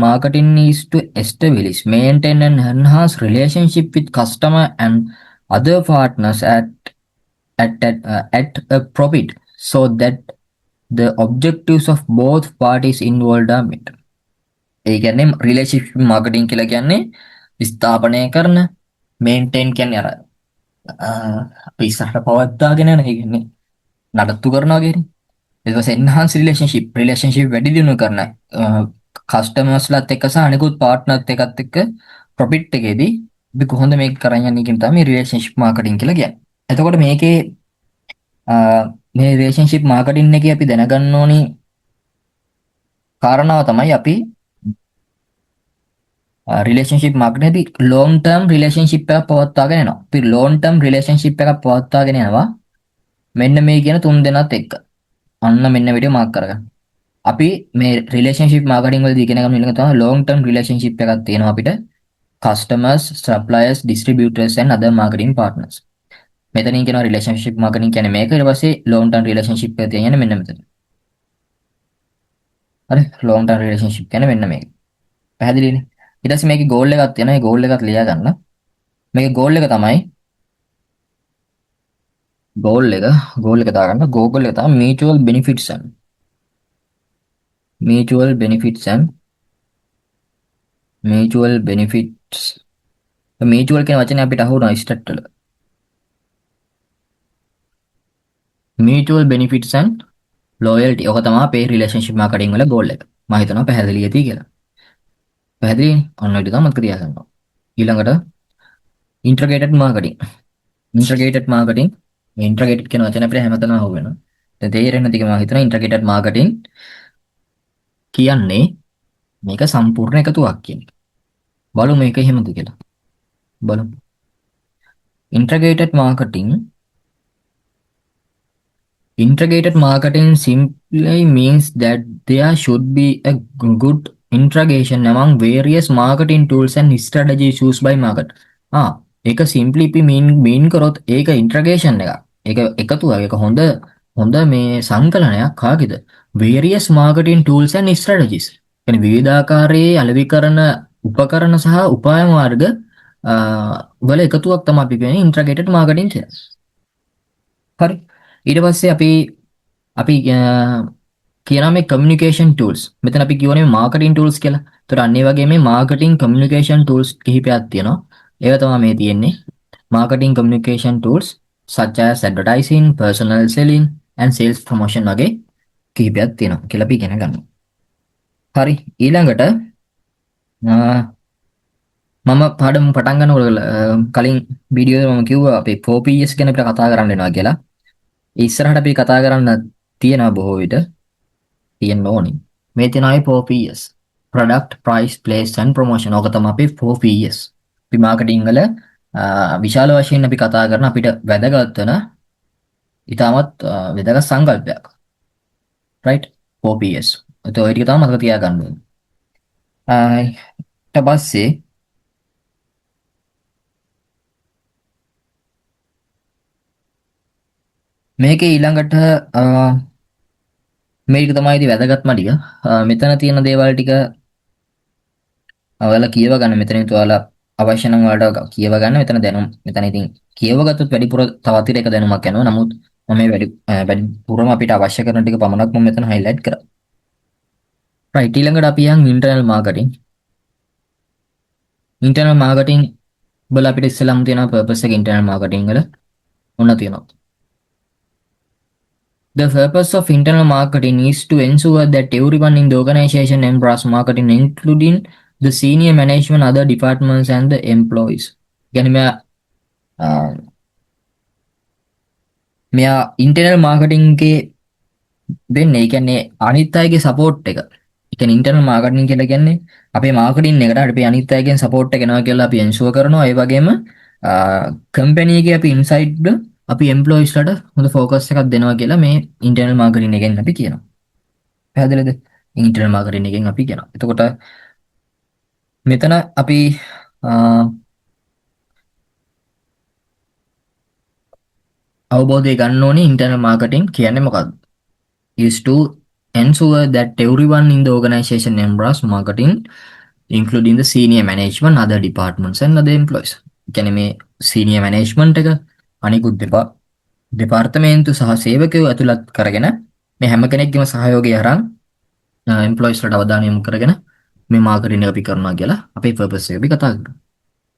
marketing is to establish, maintain and enhance relationship with customer and other partners at a profit so that the objectives of both parties involved are met. ඒ කියන්නේ relationship marketing කියලා කියන්නේ ස්ථාපනය කරන, maintain කියන්නේ අර අපි ඉස්සරහට පවත්වාගෙන යන, ඒ කියන්නේ නඩත්තු කරනවා කියන්නේ. ඊට පස්සේ enhance relationship වැඩි දියුණු කරන කස්ටමර්ස්ලාත් එක්ක සහ අනිකුත් පාර්ට්නර්ත් එක්ක profit එකේදී අපි කොහොමද මේක කරන් යන්නේ කියන තමයි relationship marketing කියලා කියන්නේ. එතකොට මේකේ මේ relationship marketing එකේ අපි දැනගන්න ඕනි කාරණාව තමයි අපි relationship marketing එකේදී long term relationship එකක් පවත්වාගෙන යනවා. අපි long term relationship එකක් පවත්වාගෙන යනවා මෙන්න මේ කියන තුන් දෙනාත් එක්ක. අන්න මෙන්න විදිහ මාක් කරගන්න. අපි මේ relationship marketing වලදී ඉගෙන ගන්න ඊළඟ තමයි long term relationship එකක් තියෙනවා අපිට customers, suppliers, distributors and other marketing partners. මෙතනින් කියනවා relationship marketing කියන්නේ මේක. ඊට පස්සේ long term relationship එක තියෙන්නේ මෙන්න මෙතන. හරි long term relationship කියන්නේ මෙන්න මේක. පැහැදිලිනේ? ඊට පස්සේ මේකේ goal එකක් තියෙනවා. ඒ goal එකත් ලියා ගන්න. මේකේ goal එක තමයි goal එක දාගන්න. goal එක තමයි mutual benefits and mutual benefits. mutual කියන වචනේ අපිට අහුවනවා ස්ටට් වල. mutual benefits and loyalty. ඔක තමයි අපේ relationship marketing වල goal එක. මම හිතනවා පැහැදිලි ඇති කියලා. පැහැදිලිනේ? ඔන්න ඔය ටික තමයි මතක තියාගන්න. ඊළඟට integrated marketing. integrated කියන වචනේ අපිට හැමතැනම අහු වෙනවා. දැන් තේරෙන්නේ නැති එක මම හිතනවා integrated marketing කියන්නේ මේක සම්පූර්ණ එකතුවක් කියන එක. බලමු මේක එහෙමද කියලා. බලමු. integrated marketing simply means that there should be a good integration among various marketing tools and strategies used by market. ඒක simply mean කරොත් ඒක integration එක. ඒක එකතුවක්. ඒක හොඳ මේ සංකලනයක් කාගේද? various marketing tools and strategies. කියන්නේ විවිධාකාරයේ අලෙවිකරන උපකරණ සහ උපාය මාර්ග වල එකතුවක් තමයි අපි කියන්නේ integrated marketing කියලා. හරි. ඊට පස්සේ අපි කියනවා මේ communication tools. මෙතන අපි කියවනේ marketing tools කියලා. ඒතර අන්න ඒ වගේ මේ marketing communication tools කිහිපයක් තියෙනවා. ඒවා තමයි මේ තියෙන්නේ. marketing communication tools such as advertising, personal selling, and sales promotion වගේ කිහිපයක් තියෙනවා කියලා අපි ඉගෙන ගන්නවා. හරි ඊළඟට මම පාඩම පටන් ගන්නකොට කලින් වීඩියෝ එකේ මම කිව්වා අපි 4Ps ගැන අපිට කතා කරන්න වෙනවා කියලා. ඉස්සරහට අපි කතා කරන්න තියෙනවා බොහෝ විට තියෙන්න ඕනි. මේ තියෙනවා 4Ps. Product, price, place and promotion. ඕක තමයි අපේ 4Ps. අපි මාකටිං වල විශාල වශයෙන් අපි කතා කරන අපිට වැදගත් වෙන ඉතාමත් වැදගත් සංකල්පයක්. right 4Ps. ඒත් ඔය ටික තමයි මතක තියාගන්න ඕනේ. ඊට පස්සේ මේකේ ඊළඟට මේක තමයි ඉතින් වැදගත්ම ටික. මෙතන තියෙන දේවල් ටික ඔයාලා කියව ගන්න. මෙතන ඔයාලා අවශ්‍ය නම් ඔයාලට කියව ගන්න. මෙතන දැනුම් මෙතන ඉතින් කියවගත්තොත් වැඩිපුර තවත් එක දැනුමක් යනවා. නමුත් මම මේ වැඩිපුරම අපිට අවශ්‍ය කරන ටික පමණක් මම මෙතන highlight කරා. right ඊළඟට අපි යන් internal marketing. internal marketing වල අපිට ඉස්සෙල්ලාම තියෙන purpose එක internal marketing වල ඔන්න තියෙනවා. The purpose of internal marketing is to ensure that everyone in the organization embrace marketing, including the senior management, other departments, and the employees. කියන්නේ මෙයා internal marketing එකේ දෙන්නේ. ඒ කියන්නේ අනිත් අයගේ support එක. ඒ කියන්නේ internal marketing කියලා කියන්නේ අපේ marketing එකට අපි අනිත් අයගෙන් support එක එනවා කියලා අපි ensure කරනවා. ඒ වගේම company එකේ අපි inside අපි employees ලට හොඳ focus එකක් දෙනවා කියලා මේ internal marketing එකෙන් අපි කියනවා. පැහැදිලිද? internal marketing එකෙන් අපි කියනවා. එතකොට මෙතන අපි අවබෝධය ගන්න ඕනේ internal marketing කියන්නේ මොකක්ද? Is to ensure that everyone in the organization embrace marketing, including the senior management, other departments and other employees. කියන්නේ මේ senior management එක අනිකුත් දෙපාර්තමේන්තු සහ සේවකයෝ ඇතුළත් කරගෙන මේ හැම කෙනෙක්ගේම සහයෝගය අරන් employees වලට අවධානය යොමු කරගෙන මේ මාකටිං එක අපි කරනවා කියලා අපේ purpose එක අපි කතා කරනවා.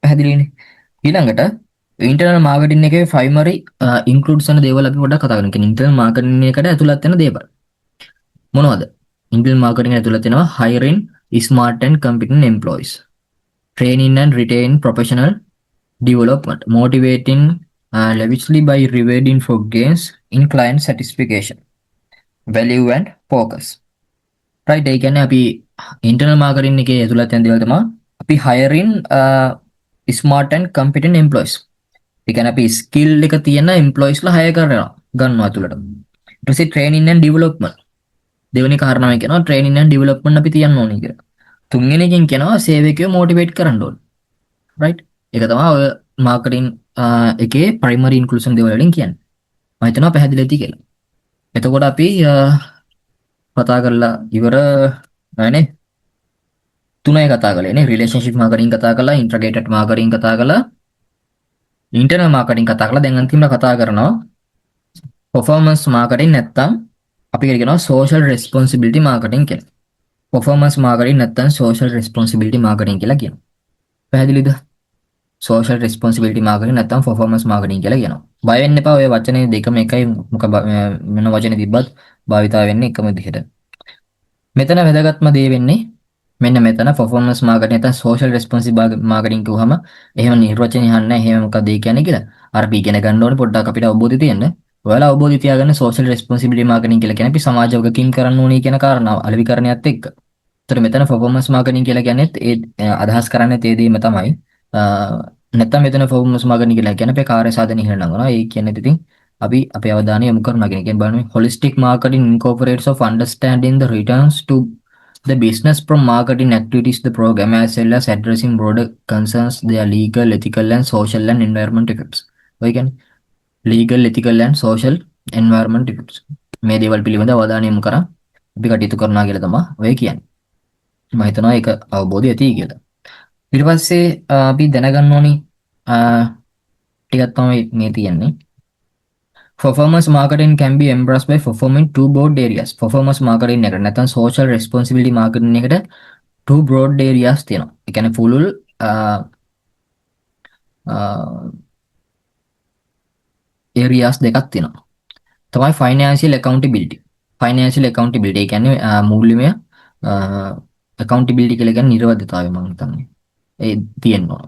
පැහැදිලිනේ? ඊළඟට internal marketing එකේ primary includes වෙන දේවල් අපි පොඩ්ඩක් කතා කරමු. කියන්නේ internal marketing එකට ඇතුළත් වෙන දේවල්. මොනවද? internal marketing ඇතුළත් වෙනවා hiring smart and competent employees, training and retain professional development, motivating lavishly by rewarding for gains in client satisfaction, value and focus. right ඒ කියන්නේ අපි internal marketing එකේ ඇතුළත් වෙන දේවල් තමයි අපි hiring smart and competent employees. ඒ කියන්නේ අපි skill එක තියෙන employees ලා hire ගන්නවා ඇතුළට. ඊට පස්සේ training and development. දෙවෙනි කාරණාව කියනවා training and development අපි තියන්න ඕනේ කියලා. තුන්වෙනි එකෙන් කියනවා සේවකයෝ motivate කරන්න ඕනේ. right ඒක තමයි ඔය marketing එකේ primary inclusion දේවල් වලින් කියන්නේ. මම හිතනවා පැහැදිලි ඇති කියලා. එතකොට අපි කතා කරලා ඉවර නෑනේ. තුනයි කතා කළේ නේ. relationship marketing කතා කළා, integrated marketing කතා කළා, internal marketing කතා කළා. දැන් අන්තිමට කතා කරනවා performance marketing නැත්තම් අපි කියනවා social responsibility marketing කියලා. performance marketing නැත්තම් social responsibility marketing කියලා කියනවා. පැහැදිලිද? social responsibility marketing නැත්තම් performance marketing කියලා කියනවා. බය වෙන්න එපා. ඔය වචනේ දෙකම එකයි. මොක මොන වචනේ තිබ්බත් භාවිතා වෙන්නේ එකම විදිහට. මෙතන වැදගත්ම දේ වෙන්නේ මෙන්න මෙතන performance marketing නැත්නම් social responsibility marketing කිව්වහම එහෙම නිර්වචනය අහන්න එහෙම මොකද ඒ කියන්නේ කියලා. අර අපි ඉගෙන ගන්න ඕනේ පොඩ්ඩක් අපිට අවබෝධය තියෙන්න. ඔයාලා අවබෝධය තියාගන්න social responsibility marketing කියලා කියන්නේ අපි සමාජ වගකීම් කරන්න ඕනේ කියන කාරණාව අලෙවිකරණයත් එක්ක. ඒතර මෙතන performance marketing කියලා කියන්නේ ඒ අදහස් කරන්නේ ඒ දේම තමයි. නැත්තම් මෙතන performance marketing කියලා කියන්නේ අපේ කාර්ය සාධන ඉහළ නංගනවා. ඒ කියන්නේ ඉතින් අපි අපේ අවධානය යොමු කරනවා කියන එක බලන්න. holistic marketing incorporates of understanding the returns to the business from marketing activities, the program, as well as addressing broader concerns, their legal, ethical, and social and environment effects. ඔය කියන්නේ legal, ethical, and social environment effects. මේ දේවල් පිළිබඳව අවධානය යොමු කරා අපි කටයුතු කරනවා කියලා තමයි ඔය කියන්නේ. මම හිතනවා ඒක අවබෝධය ඇති කියලා. ඊට පස්සේ අපි දැනගන්න ඕනි ටිකක් තමයි මේ තියෙන්නේ. Performance marketing can be embraced by performing two broad areas. Performance marketing එකට නැත්නම් social responsibility marketing එකට two broad areas තියෙනවා. ඒ කියන්නේ full areas දෙකක් තියෙනවා. තමයි ෆයිනෑන්සියල් accountability. ෆයිනෑන්සියල් accountability ඒ කියන්නේ මූල්‍යමය accountability කියලා කියන්නේ නිර්වද්‍යතාවය මම හිතන්නේ. ඒ තියෙනවා.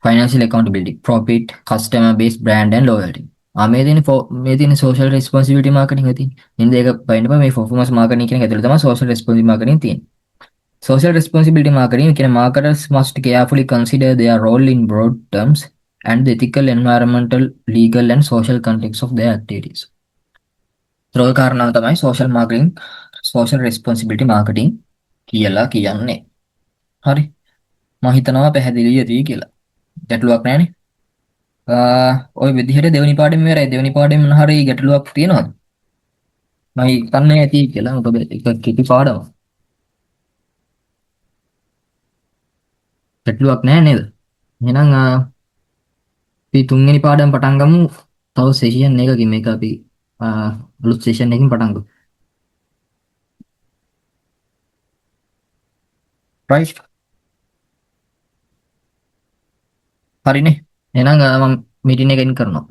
Financial accountability, profit, customer base, brand and loyalty. මේ තියෙන මේ තියෙන social responsibility marketing එක තියෙන්නේ. ඉතින් ඒක බලන්න බෑ මේ performance marketing කියන එක ඇතුළේ තමයි social responsibility marketing තියෙන්නේ. Social responsibility marketing කියන marketers must carefully consider their role in broad terms and the ethical, environmental, legal and social context of their activities. ඒතර ඔය කාරණාව තමයි social marketing, social responsibility marketing කියලා කියන්නේ. හරි. මම හිතනවා පැහැදිලි ඇති කියලා. ගැටලුවක් නැහැනේ. ඔය විදිහට දෙවෙනි පාඩම ඉවරයි. දෙවෙනි පාඩම මොන හරි ගැටලුවක් තියෙනවද? මම හිතන්නේ ඇති කියලා. මොකද ඒක කිසි පාඩමක්. ගැටලුවක් නැහැ නේද? එහෙනම් අපි තුන්වෙනි පාඩම පටන් ගමු. තව සෙෂන් එකකින් මේක අපි අලුත් සෙෂන් එකකින් පටන් ගමු. right? හරිනේ. එහෙනම් මම මීටින් එක එන් කරනවා.